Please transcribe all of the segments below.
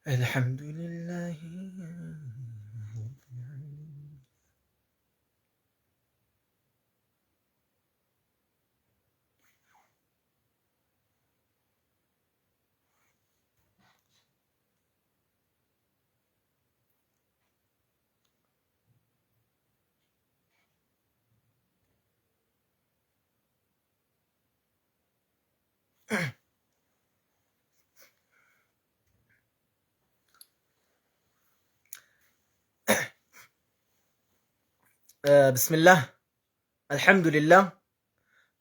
الحمد لله. بسم الله. الحمد لله.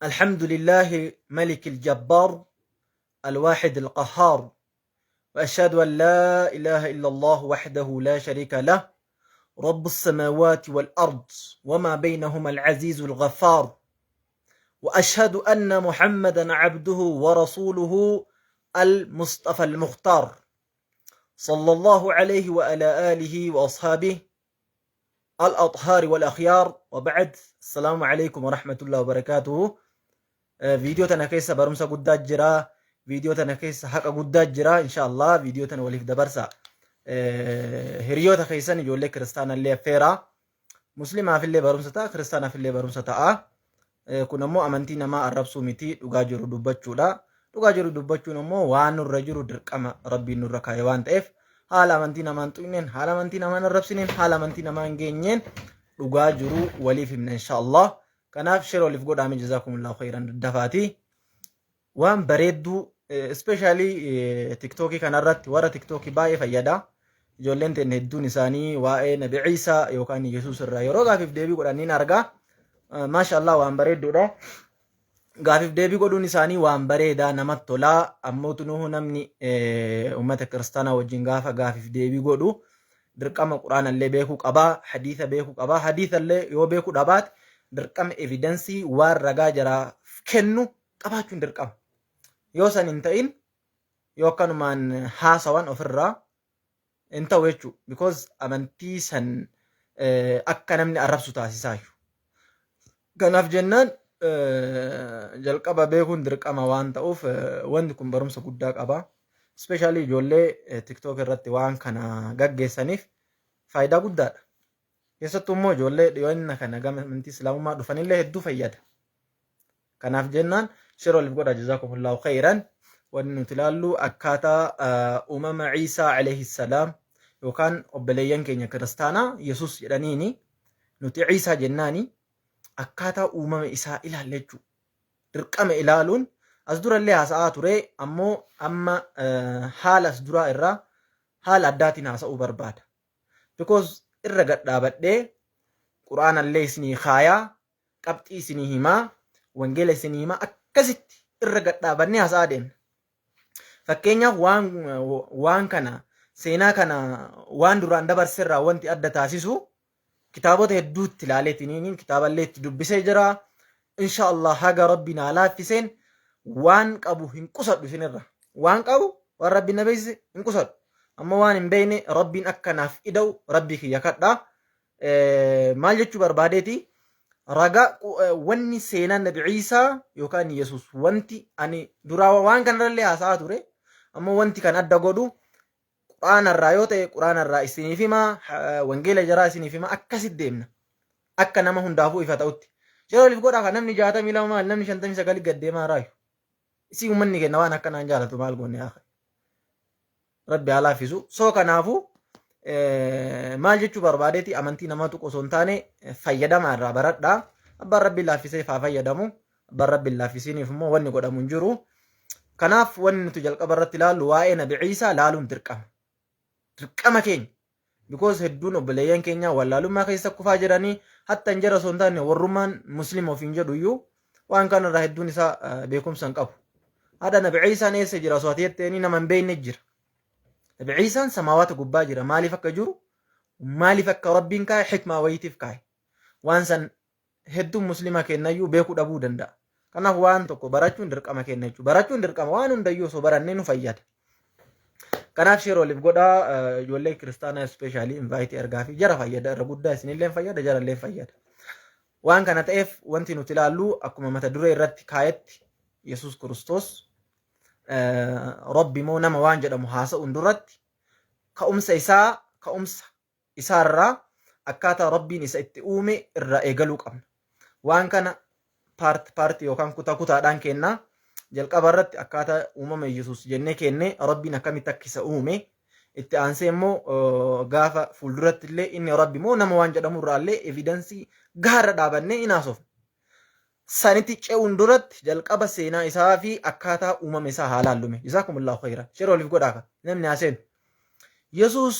الحمد لله ملك الجبار الواحد القهار، وأشهد أن لا إله إلا الله وحده لا شريك له، رب السماوات والأرض وما بينهما العزيز الغفار، وأشهد أن محمدا عبده ورسوله المصطفى المختار، صلى الله عليه وعلى آله وأصحابه الأطهار والأخيار، وبعد. السلام عليكم ورحمة الله وبركاته. فيديو تنا كيسا برمسا قدات جرا، فيديو تنا كيسا حقا قدات جرا إن شاء الله. فيديو تنا وليف دبرسا هريو تخيسان يقول كريستانا اللي فيرا، مسلمة في اللي برمسا تا، كريستانا في اللي برمسا تا. كنا مو أمانتينا ما الربسو متي دقاجرو دبچو لا، دقاجرو دبچو نمو وانو الرجرو درقما ربي نور كايوان تف. haala amantii namaan tuqneen, haala amantii namaan arrabsineen, haala amantii namaan geenyeen dhugaa jiru waliif himna inshaallah. Kanaaf share waliif godhaame jazakumullahu khairan dafaati. Waan bareedduu especially tiktokii kanarratti warra tiktokii baay'ee fayyada. Ijoolleen teenne hedduun isaanii waa'ee Nabi Ciisaa yookaan Yesuus irraa yeroo gaafiif deebii godhaniin argaa. Maashaallah waan bareedduudha. Gaafiif deebii godhuun isaanii waan bareedaa namatti tolaa. Ammoo tunuhu namni ummata kiristaanaa wajjin gaafa gaafiif deebii godhu dirqama quraanallee beekuu qabaa, hadiisa beekuu qabaa. Hadiisallee yoo beekuu dhabaate dirqama evidensii waan ragaa jaraaf kennu qabaachuun dirqama. Yoo san hin ta'in yoo akkanumaan haasawan ofirraa hin ta'u jechuudha. Because amantii san akka namni arrabsu taasisaa jiru. Kanaaf jennaan jalqaba beekuun dirqama waan ta'uuf wanti kun barumsa guddaa qaba. Especially ijoollee tiktok irratti waan kana gaggeessaniif faayidaa guddaadha. Keessattuu immoo ijoollee dhiyoonna kana gama amantii islaamummaa dhufanillee hedduu fayyada. Kanaaf jennaan share waliif godha jazakumullahu khairan. Wanni nuti ilaallu akkaataa uumama Ciisaa alayhi salaam yookaan obboleeyyan keenya kiristaanaa Yesuus jedhaniini nuti Ciisaa jennaani akkaataa uumama isaa ilaalle jechuudha. Dirqama ilaaluun as durallee haasa'aa ture, ammoo amma haala as duraa irraa haala addaatiin haasa'uu barbaada. Because irra gadhaabadhee quraanallee isinii kaayaa, qabxii isinii himaa, wangeela isinii himaa akkasitti irra gadhaabannee haasa'aa deemna. Fakkeenyaaf waan kana seenaa kana waan duraan dabarseerraa wanti adda taasisu kitaabota hedduutti ilaaleetiniin kitaaballee itti dubbisee jira. Inshaallah haga rabbi naa laaffiseen waan qabu hin qusadhu isinirra. Waan qabu waan rabbi na beeksise hin qusadhu. Amma waan hin beekne rabbiin akkanaaf ida'u rabbii kiyya kadha. Maal jechuu barbaadeeti? Ragaa wanni seenaan Nabi Ciisaa yookaan Yesuus wanti ani duraa waan kanarrallee haasa'aa ture. Amma wanti kan adda godhu quraanarraa yoo ta'e quraanarraa isiniif himaa, wangeela jaraa isiniif himaa akkasitti deemna. Akka nama hundaafuu ifa ta'utti. Yeroo waliif godhaa kan namni 62 maal namni 59 gad deemaa raayu. Isii uummanni kenna waan akkanaan jaalatu maal goone haa Rabbi haa laaffisu. So kanaafuu maal jechuu barbaadeeti amantii nama tuqu osoo hin taane fayyadamaa irraa baradhaa. Abbaan Rabbi laaffisee faa fayyadamu. Abbaan Rabbi laaffisiniif immoo wanni godhamu hin jiru. Kanaaf wanni nuti jalqaba irratti ilaallu waa'ee Nabi Ciisaa ilaaluun dirqama. Dirqama keenya. Because hedduun obboleeyyan keenya wallaalummaa keessa kufaa jiranii hatta hin jara osoo hin taane warrummaan musliima ofiin jedhu iyyuu waan kanarraa hedduun isaa beekumsa hin qabu. Haadha Nabi Ciisaan eessa jira osoo ati jetteeni nama hin beekne jira. Nabi Ciisaan samaawaata gubbaa jira. Maaliif akka jiru? Maaliif akka rabbiin kaa'e xikmaa wayitiif kaa'e? Waan san hedduun musliima kennayyuu beekuu dhabuu danda'a. Kanaaf waan tokko barachuun dirqama kenna jechuudha. Barachuun dirqama waan hundayyuu osoo barannee nu fayyada. Kanaaf share waliif godhaa. Ijoollee kiristaanaa especially invite ergaa fi jara fayyada. Irra guddaa isinillee fayyada, jarallee fayyada. Waan kana ta'eef wanti nuti ilaallu akkuma mata duree irratti kaayetti Yesuus Kiristoos Rabbi moo nama waan jedhamu haasa'uun duratti ka'umsa isaarraa akkaataa rabbiin isa itti uume irraa eegaluu qabna. Waan kana paartii yookaan kutaadhaan kennaa jalqaba irratti akkaataa uumama Yesuus jennee kennee rabbiin akkamitti akka isa uume itti aansee immoo gaafa fuulduratti illee inni rabbi moo nama waan jedhamu irraallee evidensii gaara dhaabannee inaasofna. Sanitti ce'uun duratti jalqaba seenaa isaa fi akkaataa uumama isaa haa laallume. Jazaakumullahu khayran. Shira waliif godhaa namni haaseen. Yesuus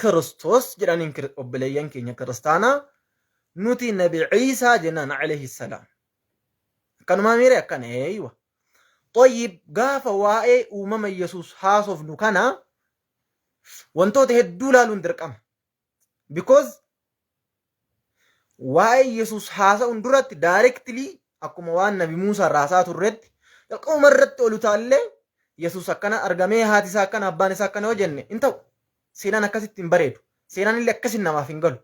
Kiristoos jedhaniin obboleeyyan keenya kiristaanaa nuti nabi Ciisaa jennaan alayhi salaam. Akkanumaa miire akkana eeywa. Xoyyib gaafa waa'ee uumama Yesuus haasofnu kana wantoota hedduu laaluun dirqama. Because waa'ee Yesuus haasa'uun duratti directly akkuma waan nabi Muusaa irraa haasaa turretti jalqabuma irratti olu taallee Yesuus akkana argamee haati isaa akkana abbaan isaa akkana yoo jenne hin ta'u. Seenaan akkasitti hin bareedu. Seenaan illee akkasin namaaf hin galu.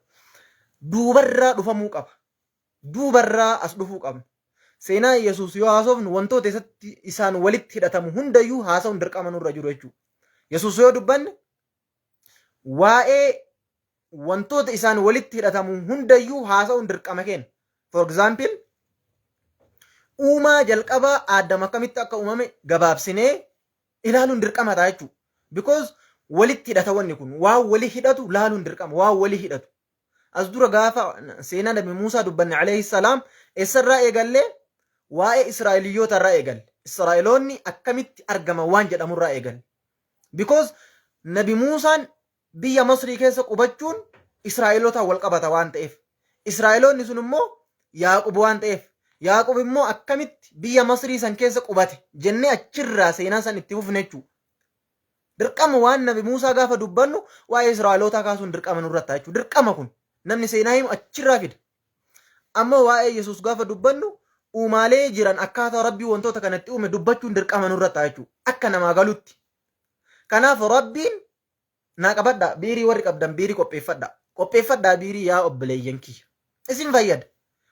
Duubarraa dhufamuu qaba. Duubarraa as dhufuu qabna. Seenaa Yesuus yoo haasofnu wantoota isaan walitti hidhatamu hundayyuu haasa'uun dirqama nurra jiru jechuudha. Yesuus yoo dubbanne waa'ee wantoota isaan walitti hidhatamu hundayyuu haasa'uun dirqama kenna. For example, uumaa jalqabaa Aadam akkamitti akka uumame gabaabsinee ilaaluun dirqama ta'a jechuudha. Because walitti hidhata wanni kun waan wali hidhatu laaluun dirqama waan wali hidhatu. As dura gaafa seenaa nabi Muusaa dubbanne alayhi salaam eessarraa eegallee waa'ee Israa'eliyoota irraa eegalle. Israa'eloonni akkamitti argama waan jedhamurraa eegalle. Because nabi Muusaan biyya Masrii keessa qubachuun Israa'elootaan wal qabata waan ta'eef. Israa'eloonni sun immoo Yaaqub waan ta'eef. Yaaqub immoo akkamitti biyya Masrii san keessa qubate jennee achirraa seenaa san itti fufne jechuudha. Dirqama waan nabi Muusaa gaafa dubbannu waa'ee Israa'elootaa kaasuun dirqama nurratti jechuudha. Dirqama kun namni seenaa himu achirraa fida. Amma waa'ee Yesuus gaafa dubbannu uumaalee jiran akkaataa rabbii wantoota kanatti uume dubbachuun dirqama nurratti jechuudha. Akka namaa galutti. Kanaaf rabbiin naa qabadhaa biirii warri qabdan biirii qopheeffadhaa. Qopheeffadhaa biirii yaa obboleeyyan kiyya. Isin fayyada.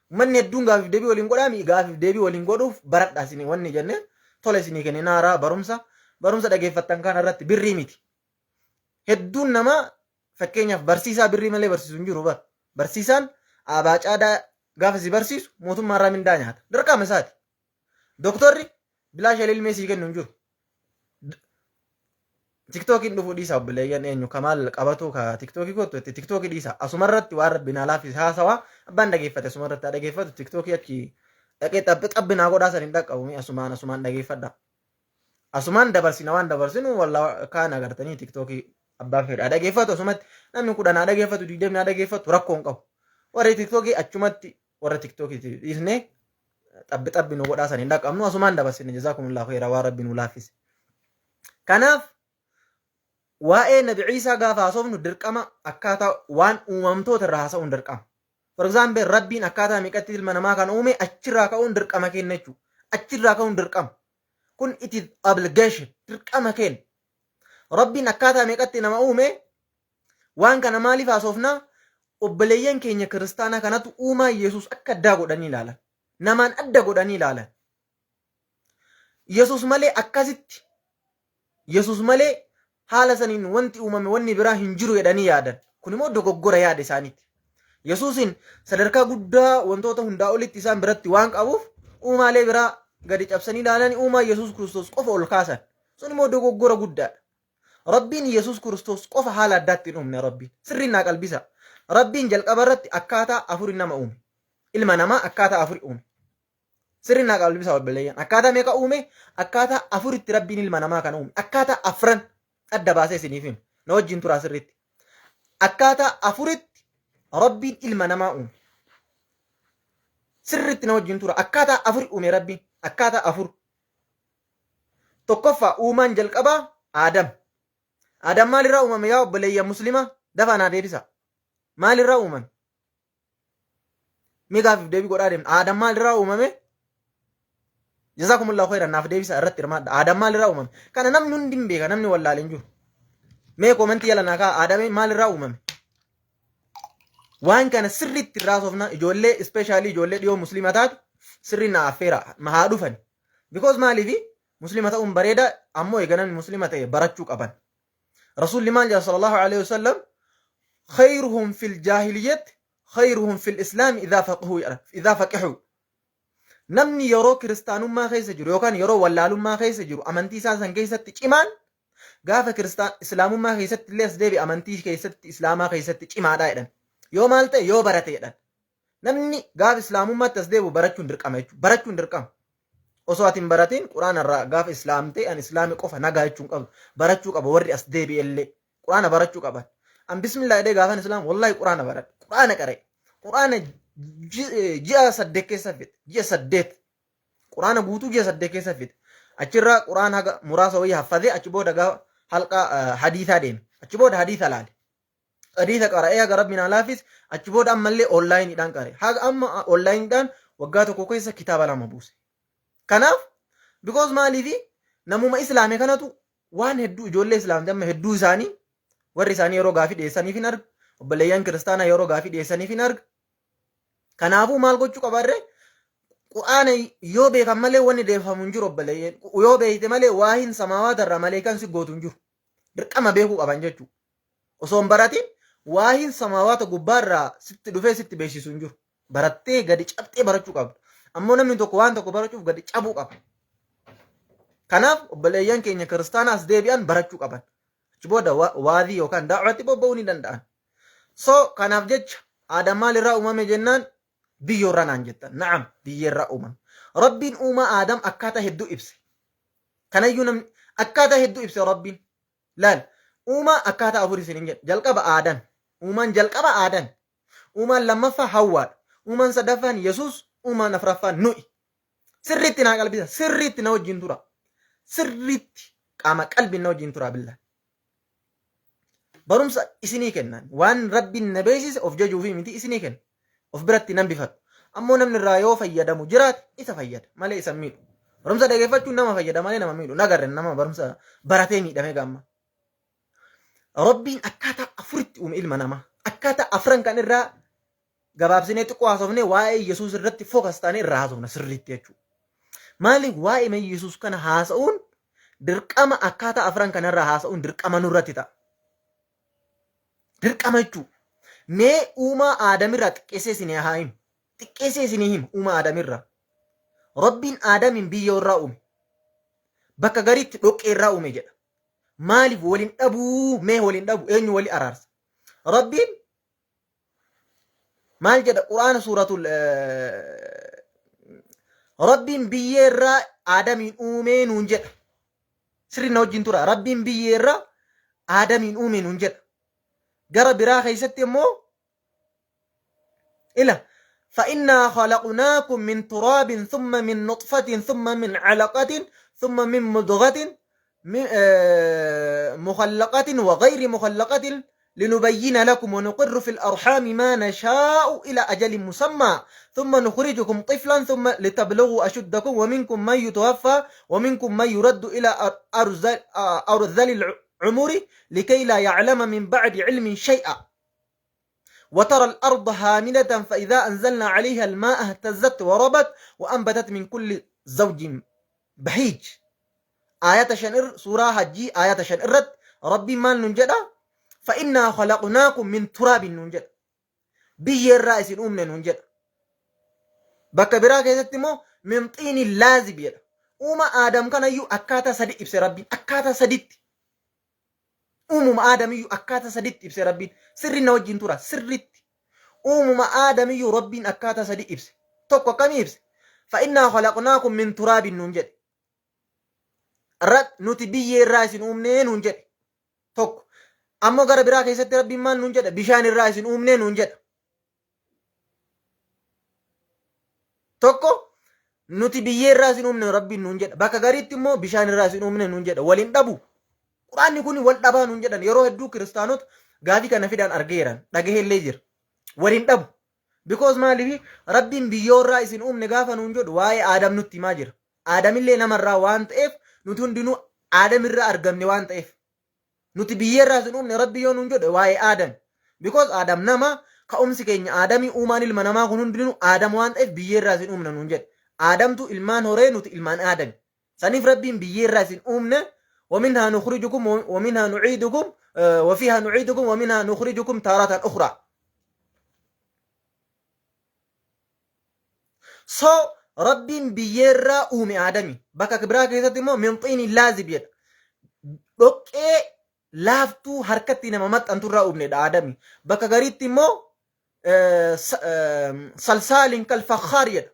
Manni hedduun gaafiif deebii waliin godhaami gaafiif deebii waliin godhuuf baradhaa isin wanni jennee tola isinii kennina haaraa barumsa dhageeffattan kana irratti birrii miti. Hedduun nama fakkeenyaaf barsiisaa birrii malee barsiisu hin jiru bara. Barsiisaan abaa caadaa gaafa si barsiisu mootummaa irraa mindaa nyaata. Dirqama isaati. Doktorri bilaasha ilmee sii kennu hin jiru. TikTokiin dhufuu dhiisa obboleeyyan eenyu kamaal qabatu ka TikTokii kottu itti TikTokii dhiisa. Asumarratti waan rabbiin alaaf haasawaa abbaan dhageeffate asumarratti dhageeffatu TikTokii achi dhaqee xabbinaa godhaa san hin dhaqqabu asumaan dhageeffadha. Asumaan dabarsina waan dabarsinu walla kaan agartanii TikTokii abbaan fedha dhageeffatu asumatti namni 10 dhageeffatu 20 dhageeffatu rakkoon qabu. Warri TikTokii achumatti warra TikTokii dhiisnee xabbinu godhaa san hin dhaqqabnu asumaan dabarsine jazaakumullahu khairaa waan rabbiin ulaaffise. Kanaaf waa'ee nabi Ciisaa gaafa haasofnu dirqama akkaataa waan uumamtoota irraa haasa'uun dirqama. For example rabbiin akkaataa miiqatti ilma namaa kan uume achirraa ka'uun dirqama kenna jechuudha. Achirraa ka'uun dirqama. Kun it is obligation dirqama kenna. Rabbiin akkaataa miiqatti nama uume waan kana maaliif haasofnaa obboleeyyan keenya kiristaanaa kanatu uumaa Yesuus akka addaa godhanii ilaalan. Namaan adda godhanii ilaalan. Yesuus malee akkasitti Yesuus malee haala saniin wanti uumame wanni biraa hin jiru jedhanii yaadan. Kun immoo dogoggora yaada isaaniiti. Yesuusin sadarkaa guddaa wantoota hundaa olitti isaan biratti waan qabuuf uumaalee biraa gadi cabsanii ilaalanii uumaa Yesuus Kiristoos qofa ol kaasan. Sun immoo dogoggora guddaadha. Rabbiin Yesuus Kiristoos qofa haala addaatti hin uumne rabbiin. Sirriin naa qalbisa. Rabbiin jalqaba irratti akkaataa afuri nama uume. Ilma namaa akkaataa afuri uume. Sirriin naa qalbisa obboleeyyan. Akkaataa meeqa uume? Akkaataa afuritti rabbiin ilma namaa kana uume. Akkaataa afran adda baasee isiniif himu. Na wajjin turaa sirriitti. Akkaataa afuritti rabbiin ilma namaa uume. Sirriitti na wajjin tura. Akkaataa afuri uume rabbiin. Akkaataa afur. Tokkoffaa uumaan jalqabaa Aadam. Aadam maalirraa uumame yaa obboleeyyan muslimaa? Dafaa naa deebisa. Maalirraa uumame? Miigaafiif deebii godhaa deemna. Aadam maalirraa uumame? Jazakumullahu khairan naaf deebisa irratti hirmaadha. Aadam maalirraa uumame? Kana namni hundi hin beeka namni wallaalee hin jiru. Mee komentii yala naa kaa Aadam maalirraa uumame? Waan kana sirriitti irraa soofna ijoollee especially ijoollee dhiyoo muslima taatu sirrii na affeera haa dhufan. Because maaliif muslima ta'uun bareeda ammoo eeganan muslima ta'e barachuu qaban. رسول الله صلى الله عليه وسلم خيرهم في الجاهلية خيرهم في الإسلام إذا فقهوا نمني يرو كريستانو ما خيس جرو يوكان يرو ولالو ما خيس جرو أمانتي سان كيست إيمان غاف كريستان إسلام ما خيست ليس ديبي أمانتي كيست إسلام ما خيست إيمان دايدن يو مالته يو براتيدن نمني غاف إسلام ما تسديبو براتون درقام osootin baratin quraana irraa gaaf islaamte an islaami qofa nagaachuun qabu barachuu qaba warri as deebi'ellee quraana barachuu qaban an bismillah edee gaafan islaam wallahi quraana baradhe quraana qare quraana ji'a 8 keessa fite ji'a 8 quraana guutuu ji'a 8 keessa fite achirraa quraana haga muraasa wayii haffate achi booda gaafa halqa hadiisaa deeme achi booda hadiisa laale hadiisa qara'ee haga rabbiin alaafis achi booda ammallee onlaayiniidhaan qare haga amma onlaayiniidhaan waggaa tokko keessa kitaaba 2 buuse. Kanaaf because maaliifi namuma islaamee kanatu waan hedduu ijoollee islaamte amma hedduu isaanii warri isaanii yeroo gaafii dhiyeessaniif hin arga obboleeyyan kiristaanaa yeroo gaafii dhiyeessaniif hin arga kanaafuu maal gochuu qabarre quraana yoo beekan malee wanni deefamu hin jiru obboleeyyan yoo beekte malee waa hin samaawaata irraa maleekan si gootu hin jiru dirqama beekuu qaban jechuudha osoo hin baratin waa hin samaawaata gubbaarraa sitti dhufee sitti beeksisu hin jiru barattee gadi cabxee barachuu qabdu. Ammoo namni tokko waan tokko barachuuf gadi cabuu qaba. Kanaaf obboleeyyan keenya kiristaanaas deebi'an barachuu qaban. Achi booda waadii yookaan daa'uratti bobba'uu ni danda'an. So kanaaf jecha aadam maalirraa uumame jennaan biyyoorraa naan jettan. Na'am biyyeerraa uumame. Rabbiin uumaa aadam akkaataa hedduu ibse. Kanayyuu namni akkaataa hedduu ibse rabbiin. Laal uumaa akkaataa afur isin hin jedhu. Jalqaba aadan. Uumaan jalqaba aadan. Uumaan lammaffaa hawwaadha. Uumaan sadaffaan Yesuus. Uumaan afraffaan nuyi sirriitti naa qalbisa sirriitti na wajjin tura sirriitti qaama qalbiin na wajjin tura billaan barumsa isinii kennan waan rabbiin na beeksise of jajuufi miti isinii kenna of biratti nan bifadhu ammoo namni irraa yoo fayyadamu jiraate isa fayyada malee isa miidhu barumsa dhageeffachuun nama fayyada malee nama miidhu nagarren nama barumsa baratee miidhame gamma rabbiin akkaataa afuritti uume ilma namaa akkaataa afran kan irraa gabaabsinee xiqqoo haasofne waa'ee Yesuus irratti fookas taanee irraa haasofna sirriitti jechuudha. Maaliif waa'ee mee Yesuus kana haasa'uun dirqama akkaataa afran kanarraa haasa'uun dirqama nurratti ta'a. Dirqama jechuudha. Mee uumaa aadamirraa xiqqeessee isinii haa himu. Xiqqeessee isinii himu uumaa aadamirraa. Rabbiin aadamiin biyyoorraa uume. Bakka gariitti dhoqqeerraa uume jedha. Maaliif waliin dhabuu mee waliin dhabu eenyu wali araarsa. Rabbiin maal jedha quraana suuratul rabbiin biyyeerraa aadamiin uumee nuun jedha sirri na wajjin tura rabbiin biyyeerraa aadamiin uumee nuun jedha gara biraa keessatti immoo ila فإنا خلقناكم من تراب ثم من نطفة ثم من علقة ثم من مضغة مخلقة وغير مخلقة لنبين لكم ونقر في الأرحام ما نشاء إلى أجل مسمى ثم نخرجكم طفلا ثم لتبلغوا أشدكم ومنكم من يتوفى ومنكم من يرد إلى أرذل العمر لكي لا يعلم من بعد علم شيئا وترى الأرض هامدة فإذا أنزلنا عليها الماء اهتزت وربت وأنبتت من كل زوج بهيج آيات شنر سورة هجي آيات شنرت ربي ما ننجد فإنا خلقناكم من تراب ننجد بي الرأس الأمن ننجد بكبراك يستمو من طين اللازب يد وما آدم كان يو أكاتا سديد إبس ربي أكاتا سديد آدم يو أكاتا سديد إبس ربي سر نوجين ترى سرت آدم يو ربي أكاتا سديد إبس توقع كم إبس فإنا خلقناكم من تراب ننجد رد نتبي الرأس الأمن ننجد توقع أما غير براك يسات ربي ما ننجد بشان الرأس أمني ننجد توكو نتي بيه الرأس أمني ربي ننجد باكا غريت مو بشان الرأس أمني ننجد ولين دابو قرآن يكوني والدابا ننجد يروح الدو كريستانوت غافي كان فيدان أرغيران داقه الليجر ولين دابو because ما لي ربي بيه الرأس أمني غافا ننجد واي آدم نتي ماجر آدم اللي نمر وانت إف نتون دينو آدم الرأ أرغمني وانت إف nuti biyyeerraa sin uumne rabbi yoo nuun jedhe waa'ee aadam because aadam nama ka'umsi keenya aadamii uumaan ilma namaa kun hundinuu aadam waan ta'eef biyyeerraa sin uumne nuun jedhe aadamtu ilmaan horee nuti ilmaan aadami saniif rabbiin biyyeerraa sin uumne ومنها نخرجكم ومنها نعيدكم وفيها نعيدكم ومنها نخرجكم تارة أخرى. so rabbiin biyyeerraa uume aadami bakka biraa keessatti immoo min xiini laazib jedha dhoqqee laaftuu harkatti nama maxxanturraa uumnedha aadami bakka gariitti immoo salsaalin kal fakhaar jedha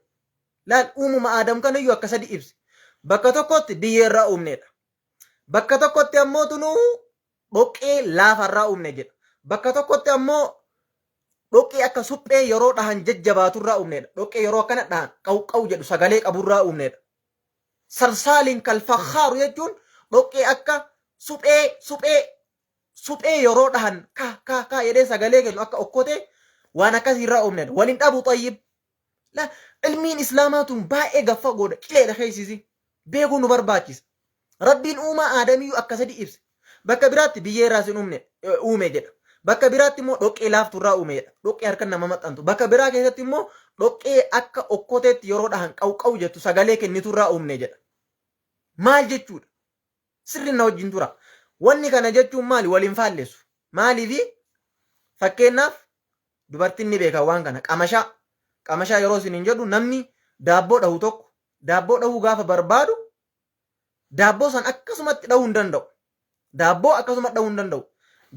laal uumuma aadam kanayyuu akka sadi ibsi bakka tokkotti biyyeerraa uumnedha bakka tokkotti ammoo tunuu dhoqqee laafarraa uumne jedha bakka tokkotti ammoo dhoqqee akka suphee yeroo dhahan jajjabaaturraa uumnedha dhoqqee yeroo akkana dhahan qawqaw jedhu sagalee qaburraa uumnedha salsaalin kal fakhaaru jechuun dhoqqee akka suphee yeroo dhahan ka jedhee sagalee kennu akka okkotee waan akkasirraa uumnedha waliin dhabu xayyib la ilmiin islaamaatuun baay'ee gaffa godha qileedha keessisi beekuu nu barbaachisa rabbiin uumaa aadamiyyuu akka sadi ibse bakka biraatti biyyeerraa sin uume jedha bakka biraatti immoo dhoqqee laafturraa uumedha dhoqqee harka nama maxxantu bakka biraa keessatti immoo dhoqqee akka okkoteetti yeroo dhahan qawqaw jettu sagalee kenniturraa uumne jedha maal jechuudha sirrinna wajjin tura wanni kana jechuun maali waliin faalleessu maaliifi fakkeenyaaf dubartiin ni beeka waan kana qamashaa yeroo isiniin jedhu namni daabboo dhahu tokko daabboo dhahuu gaafa barbaadu daabboo san akkasumatti dhahuu hin danda'u daabboo akkasumatti dhahuu hin danda'u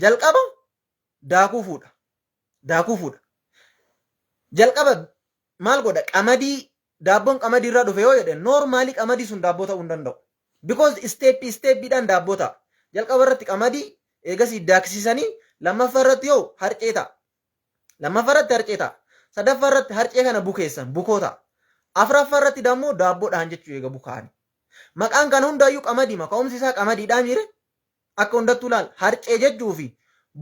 jalqaba daakuu fuudha jalqaba maal godha qamadii daabboon qamadii irraa dhufe yoo jedhe noormaalii qamadii sun daabboo ta'uu hin danda'u because steeppiidhaan daabboo ta'a jalqaba irratti qamadii eegasii daaksisanii lammaffaa irratti yoo harcee ta'a sadaffaa irratti harcee kana bukeessan bukoo ta'a afuraffaa irratti dammoo daabboo dhahan jechuu eega bukaani maqaan kana hundaayyuu qamadii maqaa'umsi isaa qamadiidhaa miire akka hundattuu laal harcee jechuu fi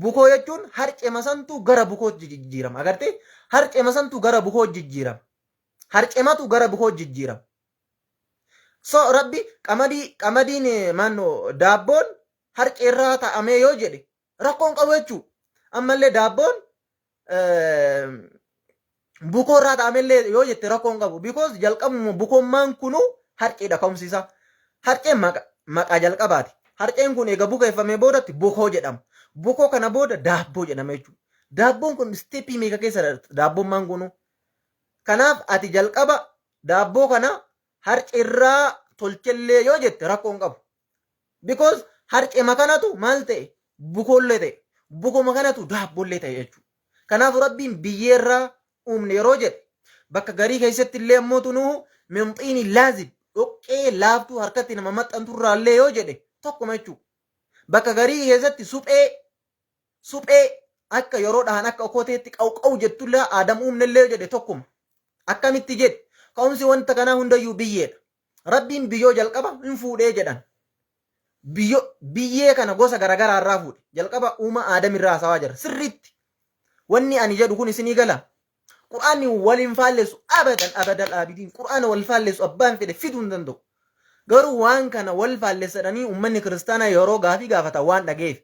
bukoo jechuun harcee masantuu gara bukootti jijjiirama agartee harcee masantuu gara bukootti jijjiirama harceematu gara bukootti jijjiirama so rabbi qamadiin maanno daabboon harceerraa ta'amee yoo jedhe rakkoon qabu jechuu ammallee daabboon bukoorraa ta'amellee yoo jette rakkoon qabu because jalqabuma bukoommaan kunuu harceedha ka'umsiisa harceen maqaa jalqabaati harceen kun eega bukeeffamee boodatti bukoo jedhama bukoo kana booda daabboo jedhama jechuudha daabboon kun steepii meeqa keessa daabboon maan kunuu kanaaf ati jalqaba daabboo kana harceerraa tolchellee yoo jette rakkoon qabu because harceema kanatu maal ta'e bukoollee ta'e bukoma kanatu daabboollee ta'e jechuudha kanaaf rabbiin biyyeerraa uumne yeroo jedhe bakka garii keessatti illee ammoo tunuu min xiini laazib dhoqqee laaftuu harkatti nama maxxanturraallee yoo jedhe tokkuma jechuudha bakka garii keessatti suphee akka yeroo dhahan akka okoteetti qawqaw jettullee aadam uumnellee jedhe tokkuma akkamitti jedhe ka'umsi wanta kanaa hundayyuu biyyeedha rabbiin biyyoo jalqaba hin fuudhee jedhan biyyee kana gosa garagaraa irraa fuudhe jalqaba uuma aadamirraa haasawaa jira sirriitti wanni ani jedhu kun isinii gala qur'aanni waliin faalleessu abadan aabidiin qur'aana wal faalleessu abbaan fedhe fiduu hin danda'u garuu waan kana wal faalleessadhanii uummanni kiristaanaa yeroo gaafii gaafata waan dhageef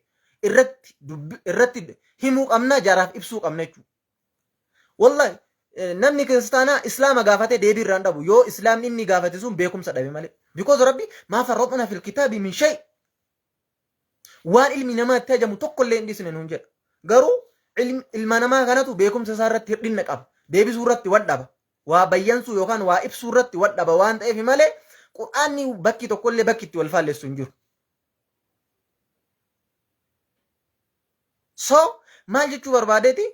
irratti himuu qabna jaraaf ibsuu qabna jechuudha wallahi namni kiristaanaa islaama gaafate deebii irraan dhabu yoo islaamni inni gaafate sun beekumsa dhabe malee because rabbi maa farroodhana fil kitaabi min shay waan ilmi namaa itti hajamu tokkollee hin dhisne nuun jedha garuu ilma namaa kanatu beekumsa isaa irratti hirdhinna qaba deebisuu irratti wadhaba waa bayyansuu yookaan waa ibsuu irratti wadhaba waan ta'eef malee qur'aanni bakki tokkollee bakki itti wal faalleessu hin jiru so maal jechuu barbaadeeti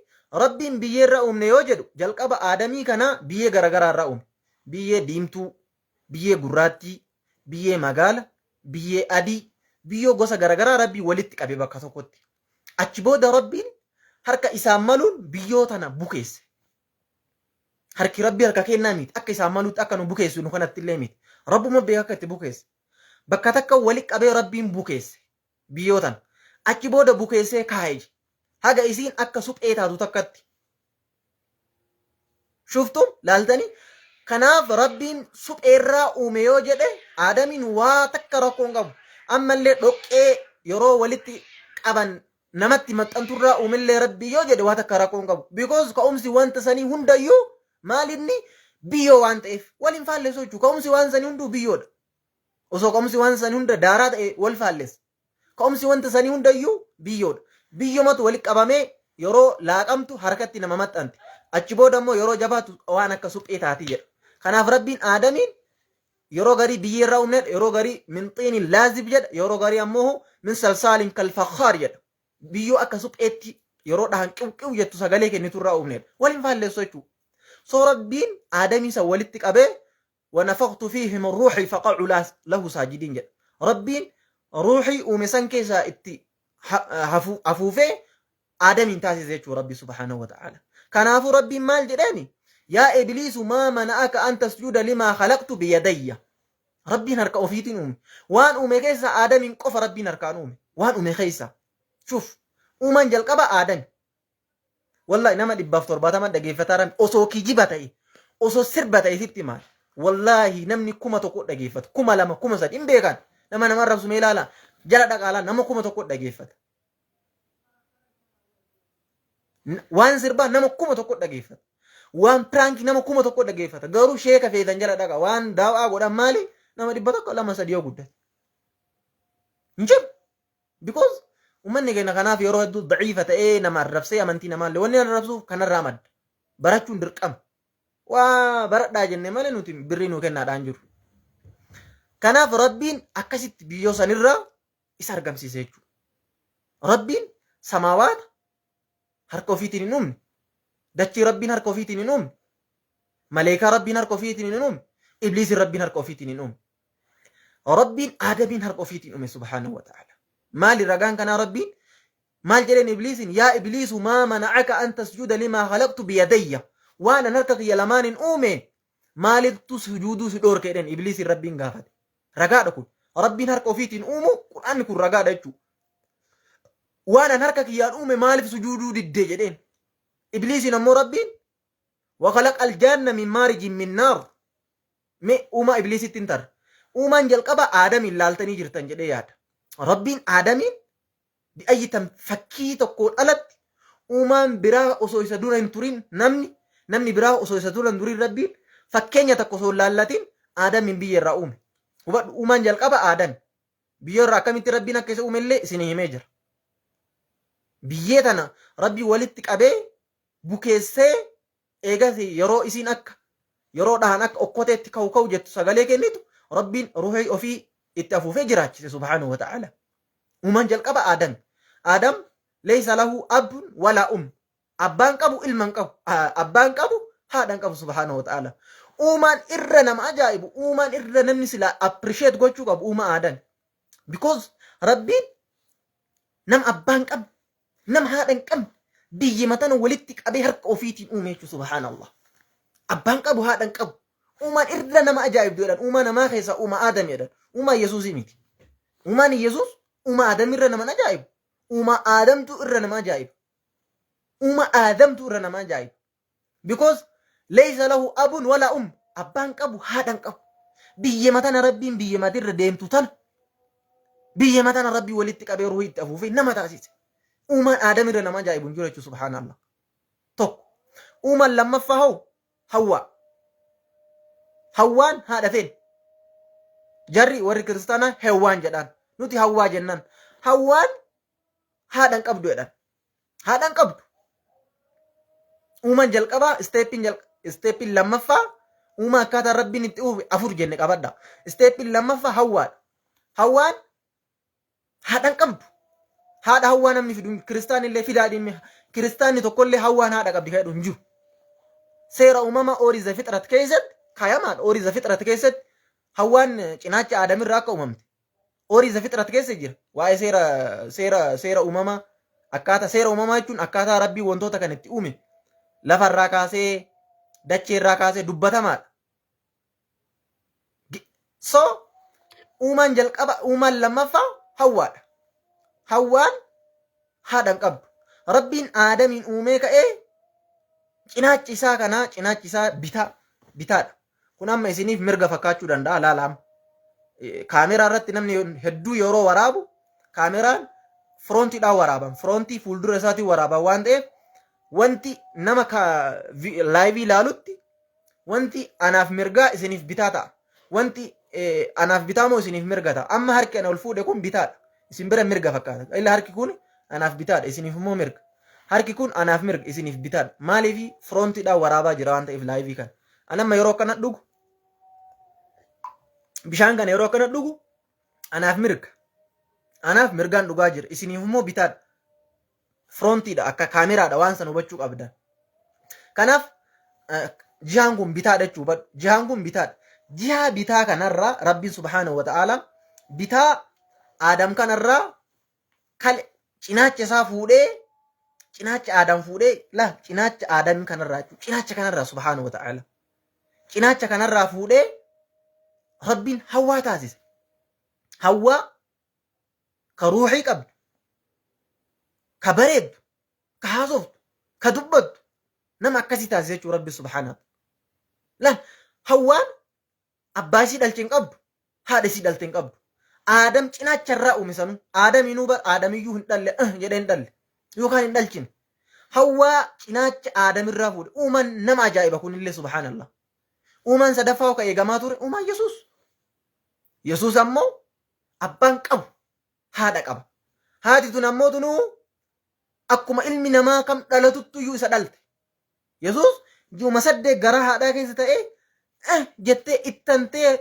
rabbiin biyyeerraa uumne yoo jedhu jalqaba aadamii kana biyyee garagaraa irraa uume biyyee diimtuu biyyee gurraattii biyyee magaala biyyee adii biyyoo gosa garagaraa rabbii walitti qabe bakka tokkotti achi booda rabbiin harka isaan maluun biyyoo tana bukeesse harki rabbii harka kennaa miti akka isaan maluutti akka nu bukeessu nu kanatti illee miti rabbuma beeka akka itti bukeesse bakka takka walitti qabee rabbiin bukeesse biyyoo tana achi booda bukeessee kaa'e haga isiin akka suphee taatu takkatti shuftum laaltanii kanaaf rabbiin supheerraa uume yoo jedhe aadamiin waa takka rakkoon qabu ammallee dhoqqee yeroo walitti qaban namatti maxxanturraa uumellee rabbii yoo jedhe waa takka rakkoon qabu because ka'umsi wanta sanii hundayyuu maalinni biyyoo waan ta'eef waliin faalleessu jechuu ka'umsi waan sanii hunduu biyyoodha osoo ka'umsi waan sanii hunda daaraa ta'e wal faalles. Ka'umsi wanta sanii hundayyuu biyyoodha. Biyyomatu walitti qabamee yeroo laaqamtu harkatti nama maxxanti. Achi booda immoo yeroo jabaatu waan akka suphee taati jedha. Kanaaf rabbiin aadamiin yeroo garii biyyeerraa uumnedha, yeroo garii min xiinin laazib jedha, yeroo garii ammoo min salsaalin kalfakhaar jedha. Biyyoo akka supheetti yeroo dhahan qiwqiw jettu sagalee kenniturraa uumnedha. Waliin faalleessu jechuudha. So rabbiin aadamii san walitti qabee ونفخت فيه من روحي فقعوا له ساجدين جد. ربين روحي ومسان كيسا اتي عفوفي آدم انتاسي زيتشو ربي سبحانه وتعالى. كان عفو ربي مال جداني يا إبليس ما منعك أن تسجد لما خلقت بيدي. ربي نركا أوفيتين أمي وان أمي كيسا آدم انقف ربي نركا أمي وان أمي خيسا شوف أمان جلقبا آدم والله إنما دبافتور باتا دقي فتارم أسو كيجيبتاي أسو سربتاي ثبتي مال والله نمني كما تقول دقيفت كما لما كما سد إن بيكان لما نمر رب سميلا لا جل دقالا نما كما تقول دقيفت وان سربا نما كما تقول دقيفت وان برانك نما كما تقول دقيفت غارو شيكا في جل دقا وان داوا غدا مالي نما دبتك لما سديو غد نجيب because ومن نجينا كنا في يروح ضعيفة إيه نما الرفسية منتي نما اللي وني الرفسو كان الرامد براتون دركم وبرد داجن ماله نوتي برينو كنا دانجور كنا في ربين أكسيت بيوسان الرا إسارقم سيسيجو ربين سماوات هركوفيتي نوم دتشي ربين هركوفيتي نوم ملائكة ربين هركوفيتي نوم إبليس ربين هركوفيتي نوم ربين آدمين هركوفيتي نوم سبحانه وتعالى مال رجان كنا ربين مال جلين إبليس يا إبليس ما منعك أن تسجد لما خلقت بيدي وانا نركض يا لمان أمي مال تسجدوا سدور كيدن إبليس ربين قافت رجاء دكون ربين هركوفيتين أمو قرآن كون رجاء دجو وانا نركض يا أمي مال سجودوا دجدين إبليس نمو ربين وخلق الجنة من مارج من نار مي أما إبليس تنتر أما نجل قبا آدم اللالتني جرتن جديات ربين آدمين بأي تفكي تقول ألت أما برا أسو يسدون انترين نمني برا أسو يسدون انترين ربين فكين يتقصوا لالتين آدم من بيير رأوم أما نجل قبا آدم بيير رأكم انت ربنا كيس أوم اللي سنه ميجر بييتنا ربي ولدتك أبي بوكيسي إيغاثي يرو إسين أكا يرو دهان أكا أقوتي تكوكو جتو سغاليك نيتو ربين روحي أفي اتفو في جراج سبحانه وتعالى ومن جل قبا آدم ليس له أب ولا أبان قبو إلمن قبو أبان قبو هادان قبو سبحانه وتعالى ومن إرنا ما أجائب ومن إرنا نسلا appreciate قوشو قبو وما آدم because ربين نم أبان قبو نم هادان قبو بيجي متان ولدتك أبي هرك أوفيتي أميشو سبحان الله أبان قبو هادان قبو ومن إرنا ما أجائب دولان وما ما خيسا وما آدم يدان وما يسوس ميتي وما يسوس وما آدم إرنا ما أجائب وما آدم تو إرنا ما أجائب وما آدم تو إرنا ما أجائب because ليس له أب ولا أبان قبو هادان قبو بيجي متان ربين بيجي متان رديم توتان بيجي متان ربي ولدتك أبي روحي تأفوفي نما تأسيس وما آدم إرنا ما أجائب نجورة سبحان الله توك وما لما فهو هوان هذا فين جري وري كريستانا هوان جدان نوتي هوا جنان هوان هذا قبض جدان هذا قبض ومن جل قبا ستيبين لما فا وما كاتا ربي نتيو أفور جنك أبدا ستيبين لما فا هوان هذا قبض هذا هوان من في كريستان اللي في دادين كريستاني تقول لي هوان هذا قبض كده نجو سيرا أماما أوريزا فترة كيزت كيامان أوريزا فترة كيست هوان جناچ آدم الراك أممت أوريزا فترة كيست جر واي سيرا أماما أكاتا سيرا أماما يكون أكاتا ربي وانتوتا كانت أمي لفر راكاسي دچي راكاسي دبتا مال so أمان جلق أبا أمان لما فا هوان هادن قب ربين آدمين أميك إيه جناچ إسا كنا جناچ إسا بتا kun amma isiniif mirga fakkaachuu danda'a laalaam kaameraa irratti namni hedduu yeroo waraabu kaameraan froontiidhaan waraaban froontii fuuldura isaatiin waraaban waan ta'eef wanti nama laayivii ilaalutti wanti anaaf mirgaa isiniif bitaa ta'a wanti anaaf bitaa moo isiniif mirgata? Amma harki ana ol fuudhe kun bitaadha. Isin bira mirga fakkaata. Illa harki kun anaaf bitaadha, isiniif immoo mirga. Harki kun anaaf mirga, isiniif bitaadha. Maaliif firoontiidhaan waraabaa jira waan ta'eef laayivii kana. Anamma yeroo akkana dhugu bishaan kana yeroo akkana dhugu anaaf mirga. Anaaf mirgaan dhugaa jira, isiniif immoo bitaadha. Firoontiidha akka kaameraadha waan san hubachuu qabdan. Kanaaf jihaan kun bitaadha jechuudha. Jihaan kun bitaadha. Jihaa bitaa kanarraa Rabbiin subhaanahu wa ta'ala bitaa Aadam kanarraa kale cinaacha isaa fuudhee cinaacha Aadam fuudhee cinaacha Aadam kanarraa cinaacha kanarraa subhaanahu wa ta'ala cinaacha kanarraa fuudhee Rabbiin Hawwaa taasise. Hawwaa ka ruuxii qabdu, ka bareeddu, ka haasoftu, ka dubbattu nama akkasii taasise jechuudha Rabbi subhaanahu. Hawwaan abbaa isii dhalche hin qabdu, haadha isii dhalte hin qabdu. Aadam cinaacha irraa uumisanu. Aadamiinuu bar Aadamiyyuu hin dhalle jedhee hin dhalle yookaan hin dhalchine. Hawwaa cinaacha Aadam irraa fuudhe. Uumaan nama ajaa'iba kunillee subhaanallah. Uumaan sadaffaa ka eegamaa ture uumaan Yesuus. Yesuus ammoo abbaan qabu haadha qaba. Haati tun ammoo tunuu akkuma ilmi namaa kam dhalatuttuyyuu isa dhalte. Yesuus ji'uma 8 garaa haadhaa keessa ta'ee jettee ittantee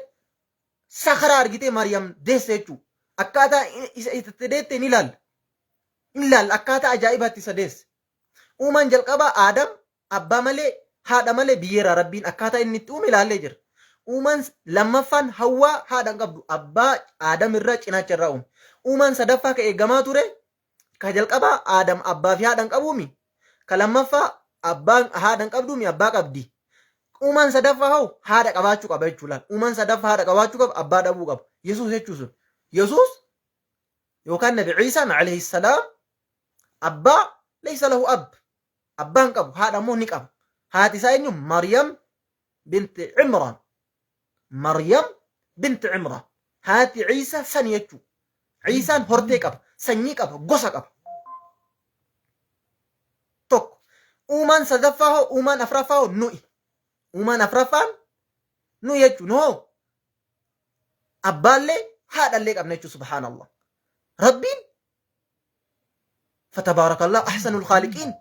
sakara argitee Maryam deesse jechuudha. Akkaataa isa itti deette ni ilaalla. Ni ilaalla akkaataa ajaa'ibaatti isa deesse. Uumaan jalqabaa Aadam abbaa malee haadha malee biyyeera Rabbiin akkaataa inni itti uume ilaallee jira. Uumaan lammaffaan Hawwaa haadha hin qabdu abbaa Aadam irraa cinaacha irraa uume. Uumaan sadaffaa ka eegamaa ture ka jalqabaa Aadam abbaa fi haadha hin qabuumi. Ka lammaffaa abbaan haadha hin qabduumi abbaa qabdi. Uumaan sadaffaa hoo haadha qabaachuu qaba jechuudha. Uumaan sadaffaa haadha qabaachuu qaba, abbaa dhabuu qaba. Yesuus jechuun Yesuus yookaan Nabi Ciisaan alayhi salaam abbaa laysa lahu ab. Abbaan qabu, haadha immoo ni qaba. Haati isaa eenyu? Maryam binti Cimraan. Maryam binti Cimraan. Haati Ciisaa san jechuudha. Ciisaan hortee qaba, sanyii qaba, gosa qaba. Tokko. Uumaan sadaffaa hoo uumaan afuraffaa hoo nuyi. Uumaan afuraffaan nu jechuun hoo abbaallee haadhallee qabna jechuun subhaanallah. Rabbiin fatabaarakallah ahsanul khaaliqiin.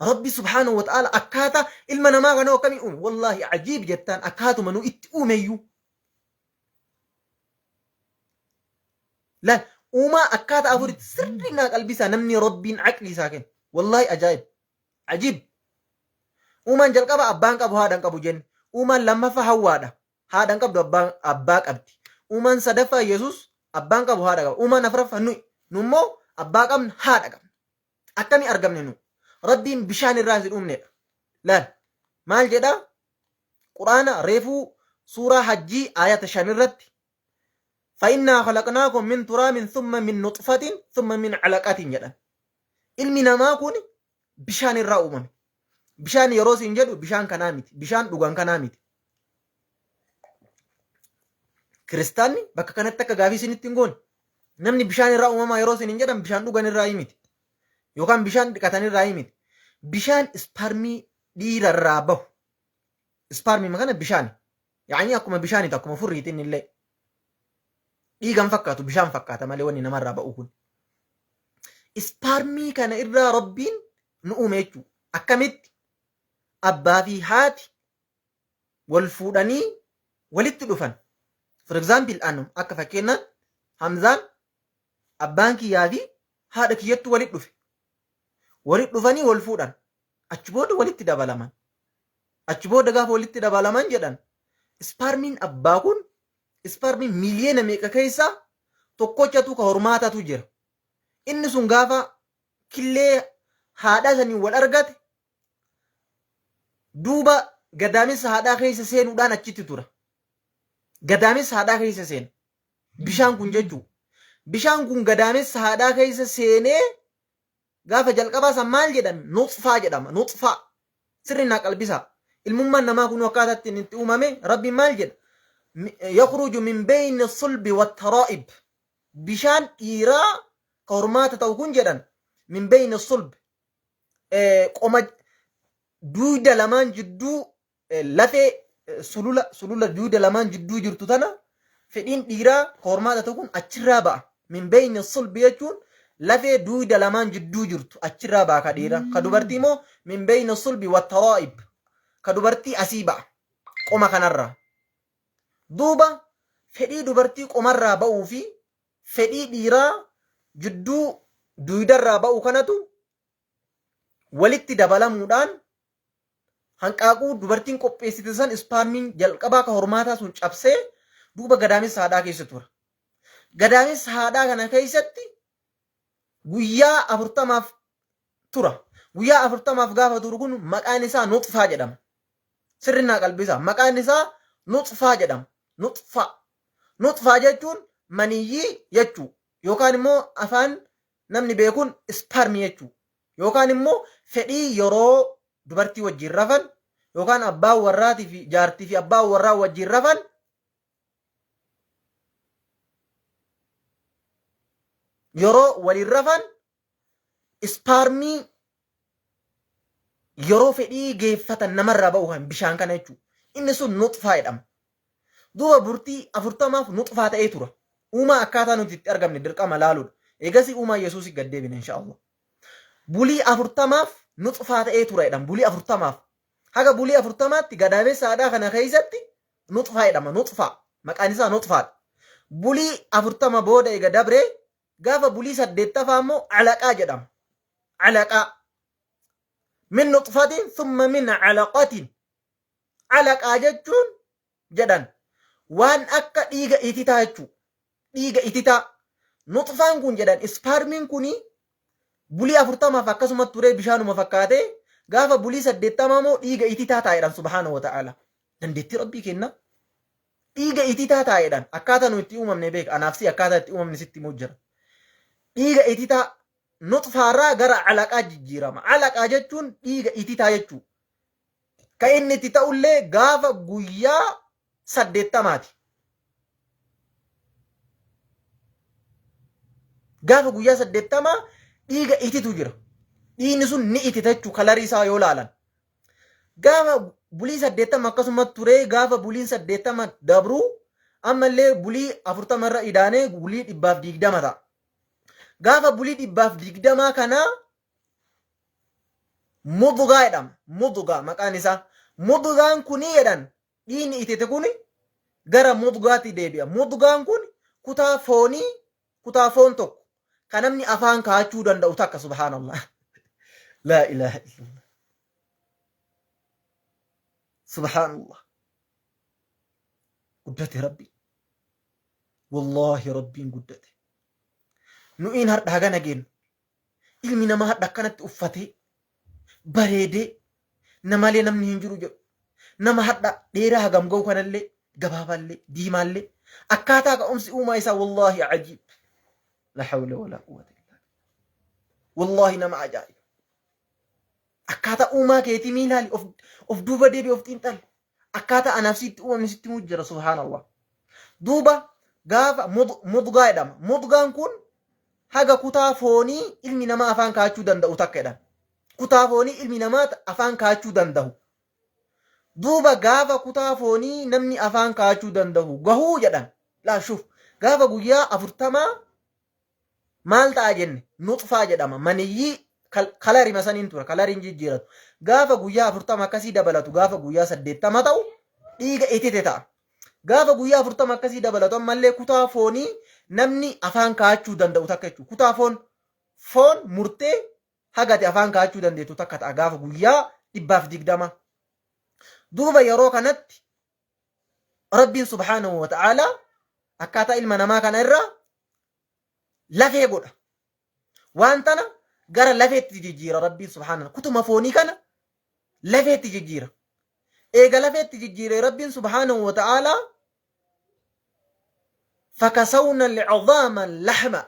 Rabbi subhaanahu wa ta'ala akkaataa ilma namaa kana akkamii uume wallaahi ajiib jettaan akkaatuma nu itti uumeyyuu. Lan uumaa akkaataa afuritti sirriinaa qalbisaa namni Rabbiin aqli isaa kenna wallaahi ajaa'ib ajiib. Uumaan jalqaba abbaan qabu haadha hin qabu jenne. Uumaan lammaffaa Hawwaadha. Haadha hin qabdu abbaa qabdi. Uumaan sadaffaa Yesuus abbaan qabu haadha qaba. Uumaan afuraffaa nuyi. Nu immoo abbaa qabna haadha qabna. Akkamii argamne nu? Rabbiin bishaan irraa si dhumnedha. Laal maal jedhaa? Quraana reefuu suuraa hajjii ayata 5 irratti فإنا خلقناكم من تراب ثم من نطفة ثم من علقة jedhan. Ilmi namaa kun bishaan irraa uumame. Bishaan yeroo siin jedhu bishaan kanaa miti. Bishaan dhugan kanaa miti. Kiristaanni bakka kanatti akka gaafii isinitti hin goone. Namni bishaan irraa uumamaa yeroo siin jedhan bishaan dhugan irraa miti. Yookaan bishaan dhiqatan irraa miti. Bishaan isparmii dhiira irraa bahu. Isparmii makana bishaan. Yaani akkuma bishaaniiti akkuma furriitiin illee. Dhiigan fakkaatu bishaan fakkaata malee wanni namarraa ba'u kun. Isparmii kana irraa Rabbiin nu uume jechuudha. Akkamitti abbaa fi haati wal fuudhanii walitti dhufan. For example anu akka fakkeenyaatti Hamzaan abbaan kiyyaa fi haadha kiyyattu walitti dhufe. Walitti dhufanii wal fuudhan. Achi booda walitti dabalaman. Achi booda gaafa walitti dabalaman jedhan isparmiin abbaa kun isparmiin miliyoona meeqa keessaa tokkochatu ka hormaatatu jira. Inni sun gaafa killee haadha sanii wal argate duuba gadaamessa haadhaa keessa seenuudhaan achitti tura. Gadaamessa haadhaa keessa seena. Bishaan kun jechuu. Bishaan kun gadaamessa haadhaa keessa seenee gaafa jalqabaa san maal jedhame? Nuxfaa jedhama. Nuxfaa. Sirriinaa qalbisaa. Ilmummaan namaa kun akkaataatti itti uumame Rabbiin maal jedha? يخرج من بين الصلب والترائب. بشان إيرا كورمات توكون جدا من بين الصلب. قمج دويدا لمان جدو لفي سلولة دويدا لمان جدو جرتو تنا fedhiin dhiiraa hormaata tokkoon achirraa ba'a. Min bayni sulbi jechuun lafee duuda lamaan jidduu jirtu achirraa ba'a ka dhiiraa. Ka dubartii immoo min bayni sulbi wattaraa'ib. Ka dubartii asii ba'a. Qoma kanarraa. Duuba fedhii dubartii qomarraa ba'uu fi fedhii dhiiraa jidduu duudarraa ba'u kanatu walitti dabalamuudhaan hanqaaquu dubartiin qopheessite san ispaarmiin jalqabaa ka hormaataa sun cabsee duuba gadaamessa haadhaa keessa tura. Gadaamessa haadhaa kana keessatti guyyaa 40 tura. Guyyaa 40 gaafa turu kun maqaan isaa nuxfaa jedhama. Sirrinnaa qalbisaa maqaan isaa nuxfaa jedhama. Nuxfaa jechuun maniyyii jechuu yookaan immoo afaan namni beekuun ispaarmii jechuu yookaan immoo fedhii yeroo dubartii wajjin rafan yookaan abbaan warraatii fi jaartii fi abbaan warraa wajjin rafan yeroo waliin rafan ispaarmii yeroo fedhii geeffatan namarraa ba'u kan bishaan kana jechuudha. Inni sun nuxfaa jedhama. Duuba bultii 40 nuxfaa ta'ee tura. Uumaa akkaataa nuti itti argamne dirqama laaluudha. Eegasii uumaa Yesuus gad deebina inshaallah. Bulii 40 nuxfaa ta'ee tura jedhama. Bulii 40 haga bulii 40tti gadaamessa haadhaa kana keessatti nuxfaa jedhama. Nuxfaa maqaan isaa nuxfaadha. Bulii 40 booda eega dabree gaafa bulii 8ffaa immoo calaqaa jedhama. Calaqaa. Min nuxfatin thumma min calaqatin. Calaqaa jechuun jedhan waan akka dhiiga ititaa jechuu. Dhiiga ititaa. Nuxfaan kun jedhan ispaarmiin kuni bulii 40 akkasuma turee bishaanuma fakkaatee gaafa bulii 80 immoo dhiiga ititaa taa'edhan subhaanahu wa ta'ala. Dandeettii rabbii kenna. Dhiiga ititaa taa'edhan akkaataa nu itti uumamne beeka. Anaaf si akkaataa itti uumamne sitti immoo jira. Dhiiga ititaa nuxfaarraa gara calaqaa jijjiirama. Calaqaa jechuun dhiiga ititaa jechuu. Ka inni itti ta'ullee gaafa guyyaa 80ti. Gaafa guyyaa 80 dhiiga ititu jira. Dhiigni sun ni itita jechuu kalarii isaa yoo laalan. Gaafa bulii 80 akkasuma turee gaafa buliin 80 dabruu ammallee bulii 40 irra idaanee bulii 120 ta'a. Gaafa bulii 120 kana mudgaa jedhama. Mudgaa maqaan isaa. Mudgaan kuni jedhan dhiigni itite kuni gara mudgaatti deebi'a. Mudgaan kun kutaa foon tokko kan namni afaan kaa'achuu danda'u takka subhaanallah. Laa ilaaha illallah. Subhaanallah. Guddate rabbi. Wallahi rabbiin guddate. Nu'iin har'a hagana geennu. Ilmi namaa har'a akkanatti uffatee bareedee namalee namni hin jiru jedhu. Nama har'a dheeraa hagam ga'u kanallee gabaabaallee diimaallee akkaataa ka'umsi uumaa isaa wallahi ajiib. لا حول ولا قوة إلا بالله. والله نما عجائب. أكاتا أوما كيتي ميلالي أوف دوبا ديبي أوف تنتال. أكاتا أنا نفسي أوما نسيت مجرى سبحان الله. دوبا غافا مضغا يدام. مضغا كون هاga kutaa foonii ilmi namaa afaan kaachuu danda'u takka jedhan. Kutaa foonii ilmi namaa afaan kaachuu danda'u. Duuba gaafa kutaa foonii namni afaan kaachuu danda'u gahuu jedhan. Laa shuf gaafa guyyaa 40 maal ta'a jenne nuxfaa jedhama. Maniyyii kalarii masaniin tura. Kalariin jijjiiratu. Gaafa guyyaa 40 akkasii dabalatu gaafa guyyaa 80 ta'u dhiiga itite ta'a. Gaafa guyyaa 40 akkasii dabalatu ammallee kutaa foonii namni afaan kaachuu danda'u takka jechuudha. Kutaa foon murtee hagate afaan kaachuu dandeetu takka ta'a gaafa guyyaa 120. Duuba yeroo kanatti rabbiin subhaanahu wa ta'ala akkaataa ilma namaa kana irraa lafee godha. Waan tana gara lafeetti jijjiira rabbiin subhaanahu. Kutuma foonii kana lafeetti jijjiira. Eega lafeetti jijjiire rabbiin subhaanahu wa ta'ala fakasawna al'idhaama lahma.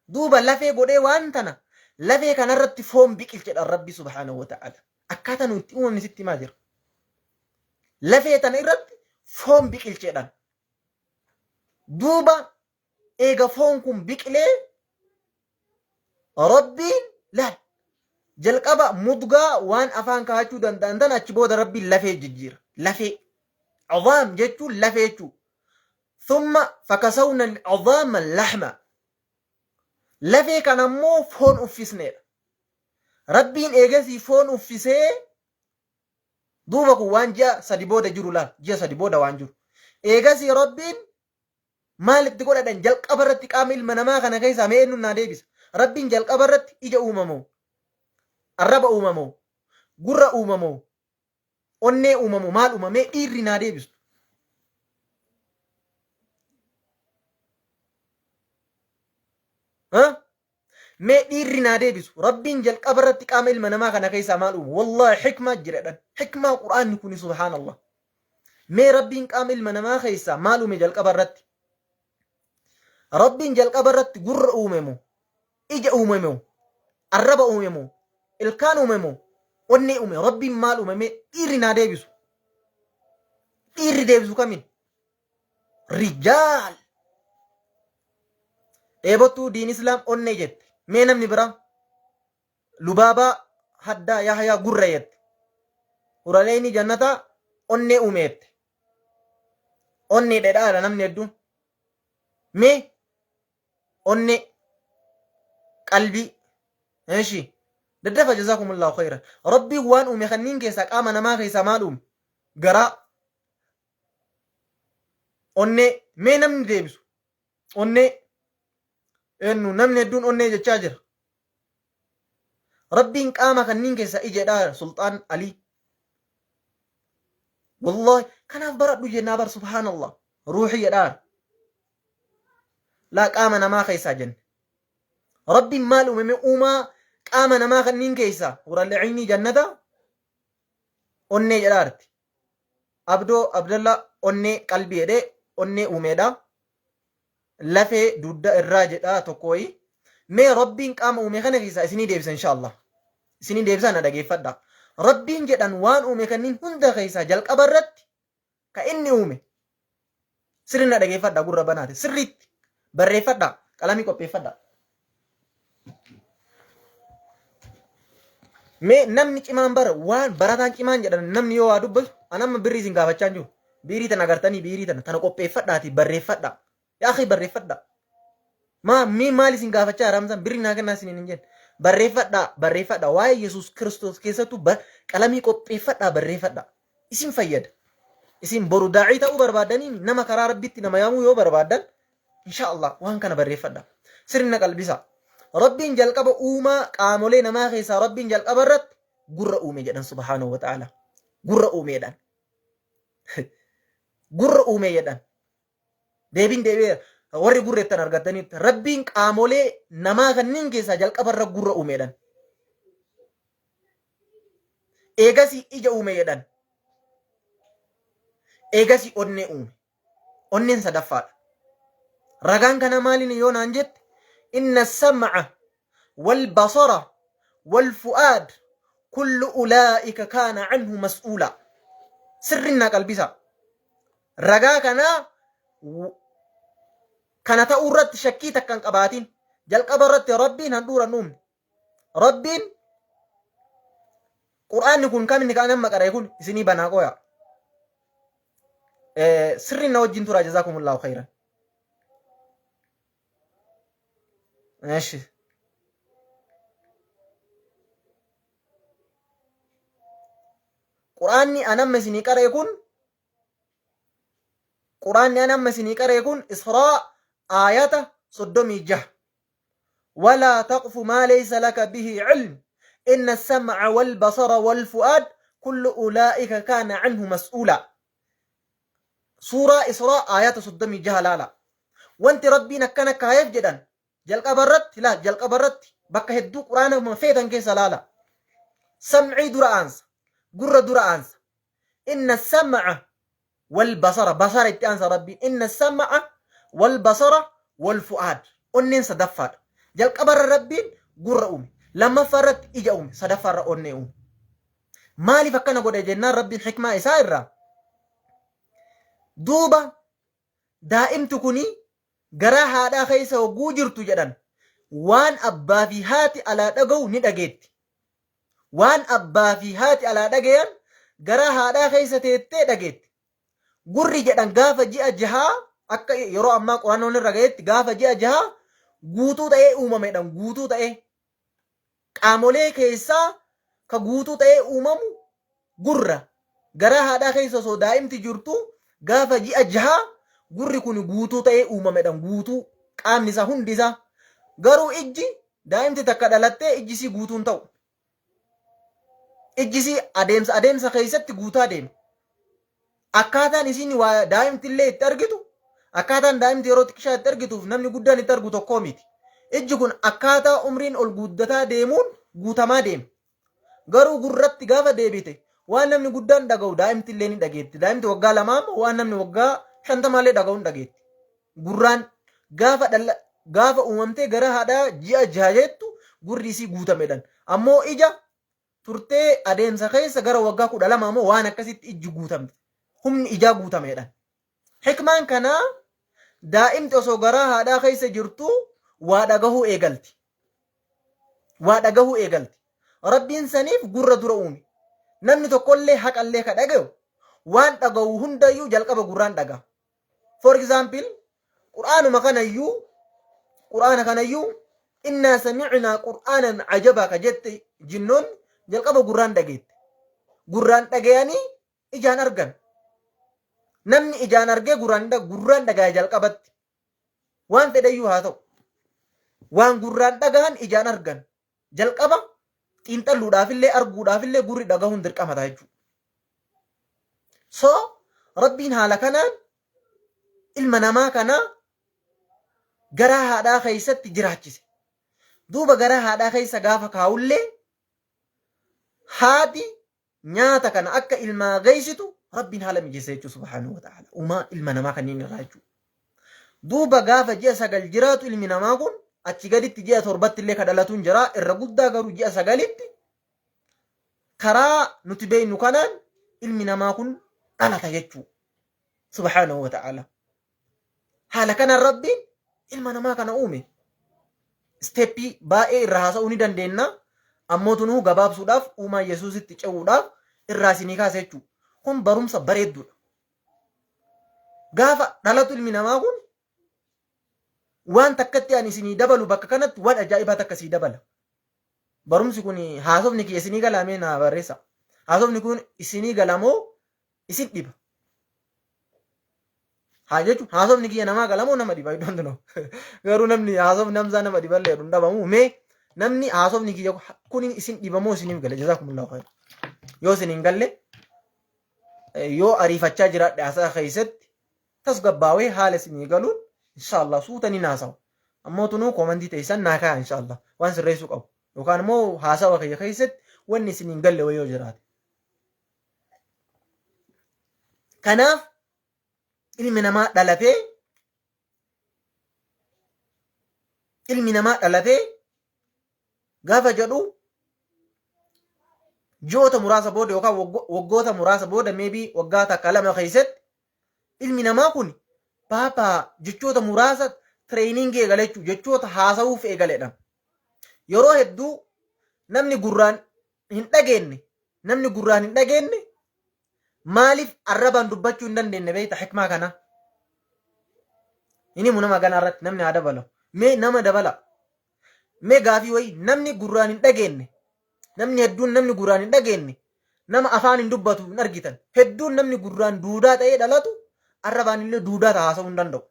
Duuba lafee godhee waan tana lafee kanarratti foon biqilchedha rabbi subhaanahu wa ta'ala. Akkaataa nuti uumamni sitti himaa jira. Lafee tana irratti foon biqilchedhan. Duuba eega foon kun biqilee rabbiin laal jalqaba mudgaa waan afaan kaachuu danda'an achi booda rabbiin lafee jijjiira. Lafee idhaam jechuun lafee jechuudha. ثم فكسونا العظام اللحم لفي كان مو فون أفسنير ربين إيجاسي فون أفسي دوبك وانجا سديبودا جرولان جا سديبودا وانجر إيجاسي ربين مالك تقول أدن جلق أبرتك آمل منما خنا كيسا مينو ناديبس ربين جلق أبرت إجا أوممو الرب أوممو قرى أوممو أني أوممو مال أوممي إيري ناديبس ها ما إيري ناديبس ربين جلق أبرتك آمل منما خنا كيسا مال أوم والله حكمة جرأدن حكمة قرآن يكون سبحان الله ما ربين آمل منما كيسا مال أوم جلق أبرت ربين جلق أبرت قرى أوممو إجا أوممو الرب أوممو الكان أوممو أني أومي ربي مال أوممي إيري ناديبسو إيري ديبسو كمين رجال إيبوتو دين إسلام أني جت مينم نبرا لبابا حدا يحيى قريت وراليني جنة أني أوميت أني دادا نم ندو مي أني قلبي ماشي ددفع جزاكم الله خيرا ربي وان أمي خنين كيساك آمنا ما خيسا مالوم قراء أني مي نمني ديبسو أني إنو نمني دون أني جتشاجر ربي انك آما خنين كيسا إجي دار سلطان علي والله كان أفبرت بجي نابر سبحان الله روحي دار لا آمنا ما خيسا جن ربي مالو ممي أوما قام نما خنين كيسا ورال عيني جنة أني جدارت عبد الله أني قلبي دي أني أميدا لفي دود الراجل تقوي مي ربين قام أمي خنين كيسا اسني ديبس إن شاء الله اسني ديبس أنا دقي فدا ربين جدان وان أمي خنين هندا كيسا جلق أبرت كأني أمي سرنا دقي فدا قرر بناتي سريت بري فدا كلامي كوبي فدا مي نمني كمان بر وان براتان كمان جدا نمني يو أدوبل أنا ما بري زين قابة چانجو بيري تنا قرتني بيري تنا تنا كوبي فدا تي بري فدا يا أخي بري فدا ما مي مالي زين قابة چا رمزان بري ناقن ناسين نجين بري فدا واي يسوس كريستوس كيسا تو بر كلامي كوبي فدا بري فدا اسم فيد اسم برو داعي تاو بربادني نما قرار بيتي نما يامو يو بربادن إن شاء الله وان كان بري فدا سرنا قلبيسا ربين جلقب أوما قامولي نما خيسا ربين جلقب الرد قرر أومي جدن سبحانه وتعالى قرر أومي جدن قرر أومي جدن ديبين وري قرر تنرغتني ربين قامولي نما خنين خيسا جلقب الرد قرر أومي جدن إيغاسي إجا أومي جدن إيغاسي أني أومي أنين صدفات رغان كان مالين يون أنجت إن السمع والبصر والفؤاد كل أولئك كان عنه مسؤولا سرنا قلبيسا رغا كان تأورت شكيتك كان قباتين جل قبرت ربين هندور النوم ربين قرآن يكون كامل كان أمك يكون سني بنا قويا سرنا وجين ترى جزاكم الله خيرا ماشي قرآني أنا مسني كره يكون إسراء آياته صدومي جه ولا تقف ما ليس لك به علم إن السمع والبصر والفؤاد كل أولئك كان عنه مسؤولا سورة إسراء آيات صدومي جه لا وانت ربي نكنا كايف جدا جلق برت لا جلق برت بقى هدو قرآن ما فيتن كيس لا سمعي درانس قرر درانس إن السمع والبصر بصر اتانس ربي إن السمع والبصر والفؤاد أنين صدفر جلق بر ربي قرر أمي لما فرت إجا أمي صدفر أني أمي مالي فكنا قد جنان ربي الحكمة إسائر دوبا دائم تكوني garaa haadhaa keessa hogguu jirtu jedhan waan abbaa fi haati alaa dhaga'u ni dhageetti. Waan abbaa fi haati alaa dhagayan garaa haadhaa keessa teettee dhageetti. Gurri jedhan gaafa ji'a jahaa akka yeroo ammaa qorannoon irra gaheetti gaafa ji'a jaha guutuu ta'ee uumamedhaan guutuu ta'ee qaamolee keessaa ka guutuu ta'ee uumamu gurra garaa haadhaa keessa osoo daa'imti jirtu gaafa ji'a jaha gurri kun guutuu ta'ee uumamedhaan guutuu qaamni isaa hundi isaa garuu ijji daa'imti takka dhalattee ijjisii guutuun ta'u ijjisii adeemsa keessatti guutaa deema akkaataan isiin waa daa'imti illee itti argitu akkaataan daa'imti yeroo xiqqishaa itti argituuf namni guddaan itti argu tokkoo miti ijji kun akkaataa umriin ol guddataa deemuun guutamaa deema garuu gurratti gaafa deebite waan namni guddaan dhaga'u daa'imti illee ni dhageetti daa'imti waggaa lamaa waan namni waggaa 50 illee dhaga'uun dhageetti gurraan gaafa uumamtee gara haadhaa ji'a jaha jettu gurri isii guutamedhaan ammoo ija turtee adeemsa keessa gara waggaa 12 ammoo waan akkasitti ijji guutamte humni ijaa guutamedhaan hikmaan kanaa daa'imti osoo gara haadhaa keessa jirtu waa dhagahuu eegalti rabbiin saniif gurra dura uume namni tokkollee haqallee ka dhagayu waan dhagahu hundayyuu jalqaba gurraan dhagaa for example qur'aana kanayyuu innaa samicnaa qur'aanan ajabaa ka jette jinnoon jalqaba gurraan dhageette gurraan dhagayanii ijaan argan namni ijaan argee gurraan dhagaya jalqabatti waan fedhayyuu haa ta'u waan gurraan dhagahan ijaan argan jalqaba xiinxalluudhaafillee arguudhaafillee gurri dhagahuun dirqamata jechuudha. So rabbiin haala kanaan ilma namaa kanaa garaa haadhaa keessatti jiraachise. Duuba garaa haadhaa keessa gaafa kaa'ullee haati nyaata kana akka ilmaa geessitu rabbiin haala mijeessa jechuudha subhaanahu wa ta'ala. Uumaa ilma namaa kanneen irraa jechuudha. Duuba gaafa ji'a 9 jiraatu ilmi namaa kun achi gaditti ji'a 7 illee kadhalatuun jira irra guddaa garuu ji'a 9tti karaa nuti beeknu kanaan ilmi namaa kun dhalata jechuudha subhaanahu wa ta'ala. Haala kanaan rabbiin ilma namaa kana uume steppii baay'ee irraa haasa'uu ni dandeenya ammoo tunuu gabaabsuudhaaf uumaa yesuusitti ce'uudhaaf irraa isinii kaasa jechuudha. Kun barumsa bareedduudha. Gaafa dhalatu ilmi namaa kun waan takkatti ani isinii dabalu bakka kanatti waan ajaa'ibaa takka sii dabala. Barumsi kun haasofni kiyya isinii galaamee naa barreessa. Haasofni kun isinii galamoo isin dhiba. Haa jechuun haasofni kiyya namaa galamoo nama dhiba iddoo hundinuu. Garuu namni haasof namsaa nama dhiballee hedduun dhabamu mee namni haasofni kiyya kun isin dhibamoo isiniif gala jazaakumullahu khayr. Yoo isin hin galle yoo ariifachaa jiraadhe haasaa keessatti tasgabbaawee haala isinii galuun inshallah suutanii naasawu ammoo tunuu komantii teessan naa kaa'aa inshallah waan sirreessuu qabu yookaan immoo haasawa kiyya keessatti wanni isin hin galle wayyoo jiraate. Kanaaf ilmi namaa dhalatee gaafa jedhu ji'oota muraasa booda yookaan waggoota muraasa booda maybe waggaa takka lama keessatti ilmi namaa kun paapaa jechoota muraasa treeningii eegale jechoota haasawuuf eegaledha. Yeroo hedduu namni gurraan hin dhageenye maaliif arrabaan dubbachuu hin dandeenye beekta hikmaa kana. Inni nama ganaa irratti namni haa dabalu. Mee nama dabala. Mee gaafii wayii namni gurraan hin dhageenye namni hedduun namni gurraan hin dhageenye nama afaan hin dubbatu hin argitan hedduun namni gurraan duudaa ta'ee dhalatu arrabaan illee duudaa haasa'uu hin danda'u.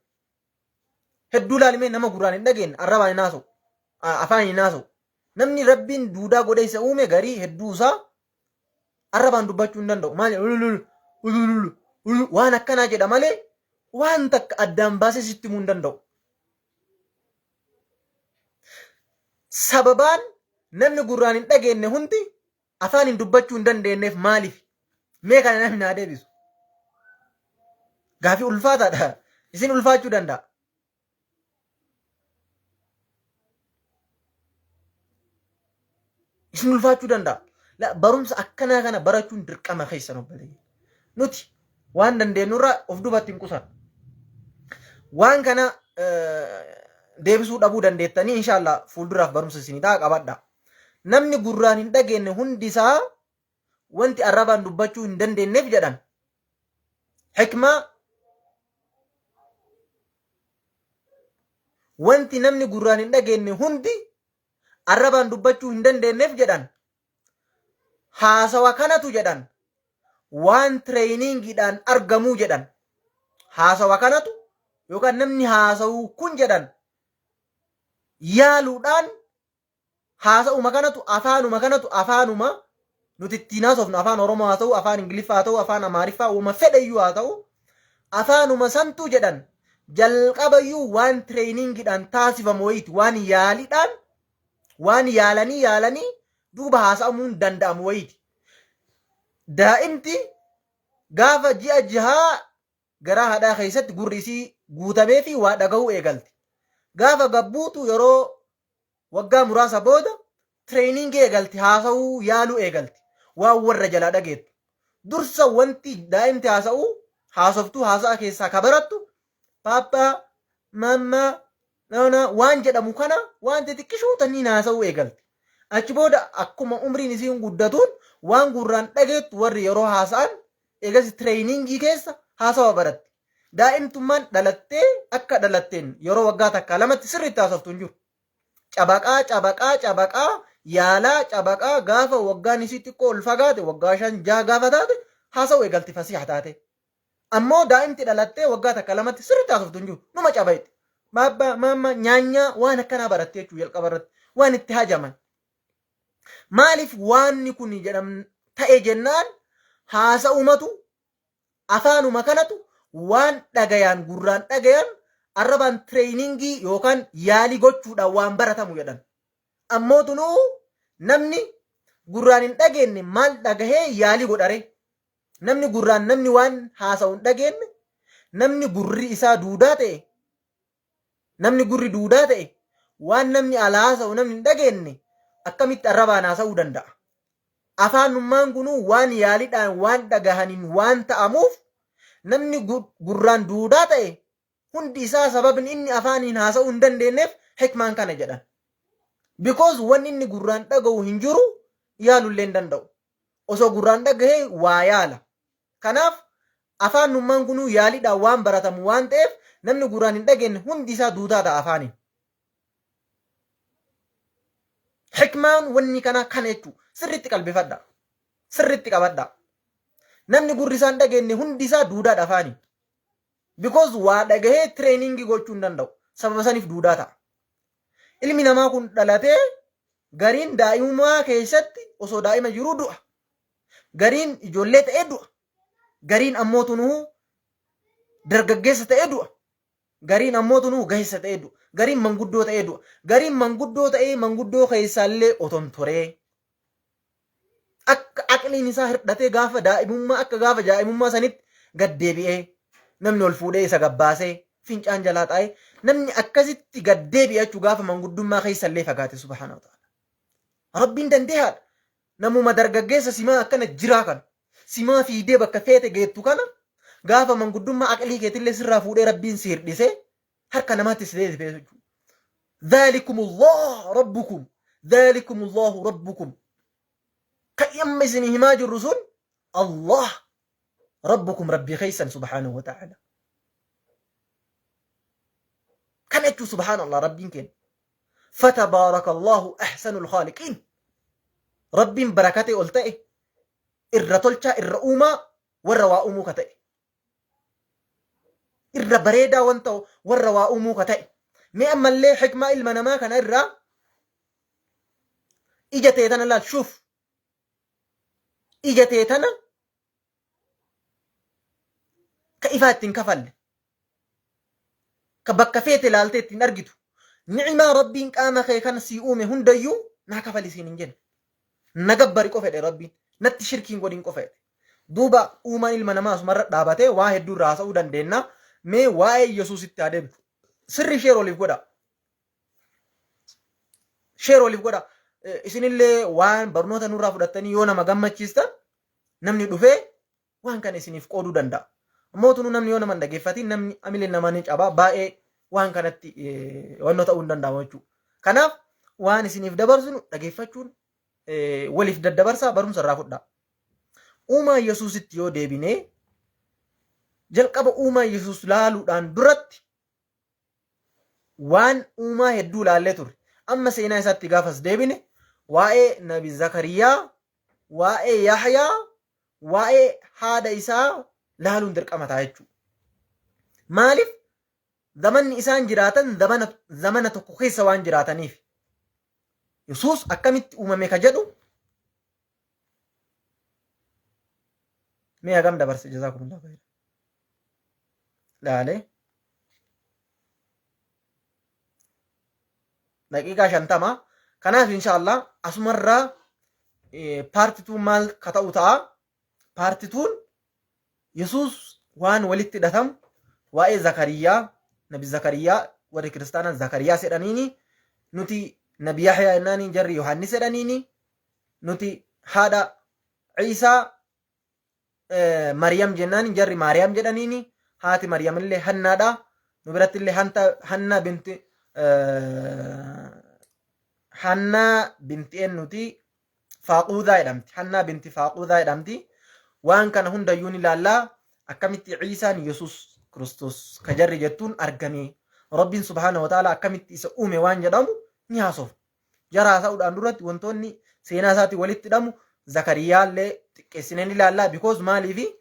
Hedduu laalimee nama gurraan hin dhageenye arrabaan hin haasa'u afaan hin haasa'u. Namni rabbiin duudaa godhe isa uume garii hedduu isaa arrabaan dubbachuu hin danda'u. Maali waan akkanaa jedha malee waan takka addaan baasee sitti himuu hin danda'u. Sababaan namni gurraan hin dhageenye hundi afaan hin dubbachuu hin dandeenyeef maaliif? Mee kana namni haa deebisu. Gaafii ulfaataadha. Isin ulfaachuu danda'a. Isin ulfaachuu danda'a. Barumsa akkanaa kana barachuun dirqama keessan obboleeyyan. Nuti waan dandeenyurraa of duubatti hin qusannu. Waan kana deebisuu dhabuu dandeettanii inshallah fuulduraaf barumsa isinii ta'a qabadha. Namni gurraan hin dhageenye hundi isaa wanti arrabaan dubbachuu hin dandeenyeef jedhan. Hikmaa wanti namni gurraan hin dhageenye hundi arrabaan dubbachuu hin dandeenyeef jedhan haasawa kanatu jedhan waan trainingiidhaan argamuu jedhan haasawa kanatu yookaan namni haasawuu kun jedhan yaaluudhaan haasa'uma kanatu afaanuma nuti ittiin haasofnu afaan Oromoo haa ta'u afaan Ingiliffaa haa ta'u afaan Amaariffaa uuma fedhayyuu haa ta'u afaanuma santu jedhan jalqabayyuu waan trainingiidhaan taasifamu wayiiti waan yaaliidhaan waan yaalanii duuba haasa'amuun danda'amu wayiiti. Daa'imti gaafa ji'a jahaa garaa haadhaa keessatti gurri isii guutamee fi waa dhaga'uu eegalti. Gaafa gabbuutu yeroo waggaa muraasa booda trainingi eegalti haasa'uu yaaluu eegalti waan warra jalaa dhageettu. Dursa wanti daa'imti haasoftuu haasa'a keessaa kabarattu paappaa mammaa nana waan jedhamu kana waan xixiqqishuu tanniin haasa'uu eegalti. Achi booda akkuma umriin isiin guddatuun waan gurraan dhageettu warri yeroo haasa'an eegas treeningii keessa haasawa baratti. Daa'imtummaan dhalattee akka dhalatteen yeroo waggaa takka lamatti sirriitti haasoftu hin jiru. Cabaqaa yaalaa cabaqaa gaafa waggaan isii xiqqoo ol fagaate waggaa 5-6 gaafa taate haasa'u eegalti fasiiha taate. Ammoo daa'imti dhalattee waggaa takka lamatti sirriitti haasoftu hin jiru. Numa cabayti. Baabbaa maamma nyaanyaa waan akkanaa barattee jechuu jalqaba irratti waan itti hajaman. Maaliif waanni kun jedham ta'e jennaan haasa'umatu afaanuma kanatu waan dhagayaan gurraan dhagayaan arrabaan treeningii yookaan yaalii gochuudhaan waan baratamu jedhan. Ammoo tunuu namni gurraan hin dhageenye maal dhagahee yaalii godhare. Namni gurraan namni waan haasa'u hin dhageenye namni gurri isaa duudaa ta'e namni gurri duudaa ta'e waan namni ala haasa'u namni hin dhageenye akkamitti arrabaan haasa'uu danda'a. Afaanummaan kunuu waan yaaliidhaan waan dhagahaniin waan ta'amuuf namni gurraan duudaa ta'e hundi isaa sababni inni afaaniin haasa'uu hin dandeenyeef hikmaan kana jedhan. Because wanni inni gurraan dhaga'u hin jiru yaalullee hin danda'u. Osoo gurraan dhagahee waa yaala. Kanaaf afaanummaan kunuu yaaliidhaan waan baratamu waan ta'eef namni gurraan hin dhageenye hundi isaa duudaa ta'a afaaniin. Hikmaan wanni kana jechuu sirriitti qalbifadha. Sirriitti qabadha. Namni gurri isaa hin dhageenye hundi isaa duudaadha afaaniin. Because waa dhagahee treeningii gochuu hin danda'u. Sababa saniif duudaa ta'a. Ilmi namaa kun dhalatee gariin daa'imummaa keessatti osoo daa'ima jiruu du'a. Gariin ijoollee ta'ee du'a. Gariin ammoo tunuu dargaggeessa ta'ee du'a. Gariin ammoo tunuu gaheessa ta'ee du'a. Gariin manguddoo ta'ee du'a. Gariin manguddoo ta'ee manguddoo keessaallee oton turee. Akka aqliin isaa hirdhatee gaafa daa'imummaa sanitti gad deebi'ee namni ol fuudhee isa gabbaasee fincaan jalaa taa'ee namni akkasitti gad deebi'ee jechuu gaafa manguddummaa keessallee fagaate subhaanahu wa ta'ala. Rabbiin dandeehaadha. Namuma dargaggeessa simaa akkana jiraa kan simaa fiidee bakka feete geettu kana gaafa manguddummaa aqlii keetillee sirraa fuudhee rabbiin si hirdhisee harka namaatti si deebisee jechuudha. Dhaalikumullaahu rabbukum dhaalikumullaahu rabbukum kan amma isinii himaa jirru sun Allah rabbukum rabbii keessan subhaanahu wa ta'ala. Kan jechuu subhaanallah rabbiin keenya. Fatabaarakallahu ahsanul khaaliqiin. Rabbiin barakatee ol ta'e irra tolchaa irra uumaa warra waa uumuu ka ta'e. Irra bareedaa wanta warra waa uumuu ka ta'e. Mee ammallee hikmaa ilma namaa kana irraa ija ta'e tana laal shuuf. Ija ta'e tana ka ifaa ittiin kafalle. Ka bakka feete laaltee ittiin argitu. Ni'imaa rabbiin qaama kee kana sii uume hundayyuu naa kafali siin hin jenne. Nagabbari qofedhe rabbiin. Natti shirkiin godhin qofedhe. Duuba uumaan ilma namaa asumarra dhaabatee waa hedduu irraa haasa'uu dandeenya. Mee waa'ee Yesuusitti adeemu. Sirri sheer oliif godha. Sheer oliif godha. Isinillee waan barnoota nurraa fudhattanii yoo nama gammachiistan namni dhufee waan kana isiniif qooduu danda'a. Mootummaan namni yoo nama hin dhaggeeffatin namni amileen namaa ni cabaa baay'ee waan kanatti wannoo ta'uu hin danda'amu jechuudha. Kanaaf waan isiniif dabarsinu dhaggeeffachuun waliif daddabarsaa barumsa irraa fudhaa. Uumaa Yesuusitti yoo deebinee jalqaba uumaa Yesuus laaluudhaan duratti waan uumaa hedduu laallee turre. Amma seenaa isaatti gaafas deebine waa'ee nabi Zakariyaa, waa'ee Yahyaa, waa'ee haadha isaa laaluun dirqama ta'a jechuudha. Maaliif zamanni isaan jiraatan zamana tokko keessa waan jiraataniif. Yesuus akkamitti uumame ka jedhu mee hagam dabarse jazaakumullahu khayran. Laalee daqiiqaa 50. Kanaaf inshaallah asumarraa paartituu maal ka ta'u ta'a. Paartituun Yesuus waan walitti hidhatamu waa'ee Zakariyaa, nabi Zakariyaa warri kiristaanaa Zakariyaa jedhaniini, nuti nabi Yahyaa jennaani jarri Yohaannis jedhaniini, nuti haadha Ciisaa Maryam jennaani jarri Maariyaam jedhaniini, haati Maryam illee Hannaadha. Nu biratti illee Hannaa binti nuti Faaquudaa jedhamti. Hannaa binti Faaquudaa jedhamti. Waan kana hundayyuu ni ilaallaa akkamitti Ciisaan Yesuus Kiristoos ka jarri jettuun argame. Rabbiin subhaanahu wa ta'ala akkamitti isa uume waan jedhamu ni haasof. Jara haasa'uudhaan duratti wantoonni seenaa isaatii walitti hidhamu Zakariyaa illee xiqqeessineen ilaallaa. Because maaliifi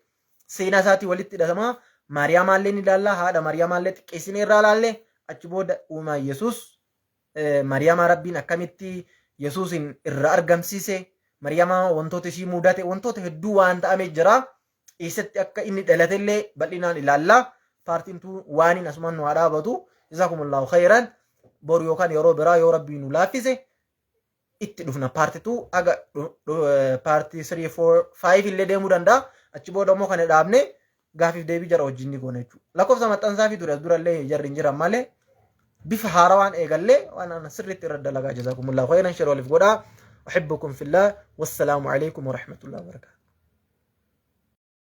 seenaa isaatii walitti hidhatamaa Maariyaamaa illee ni ilaallaa. Haadha Maariyaamaa illee xiqqeessinee irraa ilaallee achi booda uumaa Yesuus Maariyaamaa Rabbiin akkamitti Yesuusin irra argamsiise. Maryaamaa wantoota ishii mudate wantoota hedduu waan ta'amee jira. Eessatti akka inni dhalate illee bal'inaan ilaallaa. Paartiin waan asumaan nu haa dhaabatu. Jazaakumullahu khayran. Boru yookaan yeroo biraa yoo Rabbiin nu laaffise itti dhufna. Paartituu aga paartii 3, 4, 5 illee deemuu danda'a. Achi booda immoo kan dhaabne gaafiif deebii jara wajjin ni goona jechuudha. Lakkoofsa maxxansaa fi ture as durallee jarri hin jiran malee bifa haarawaan eegallee waan sirriitti irra dalagaa. Jazaakumullahu khayran. Shiroo waliif godhaa. أحبكم في الله والسلام عليكم ورحمة الله وبركاته.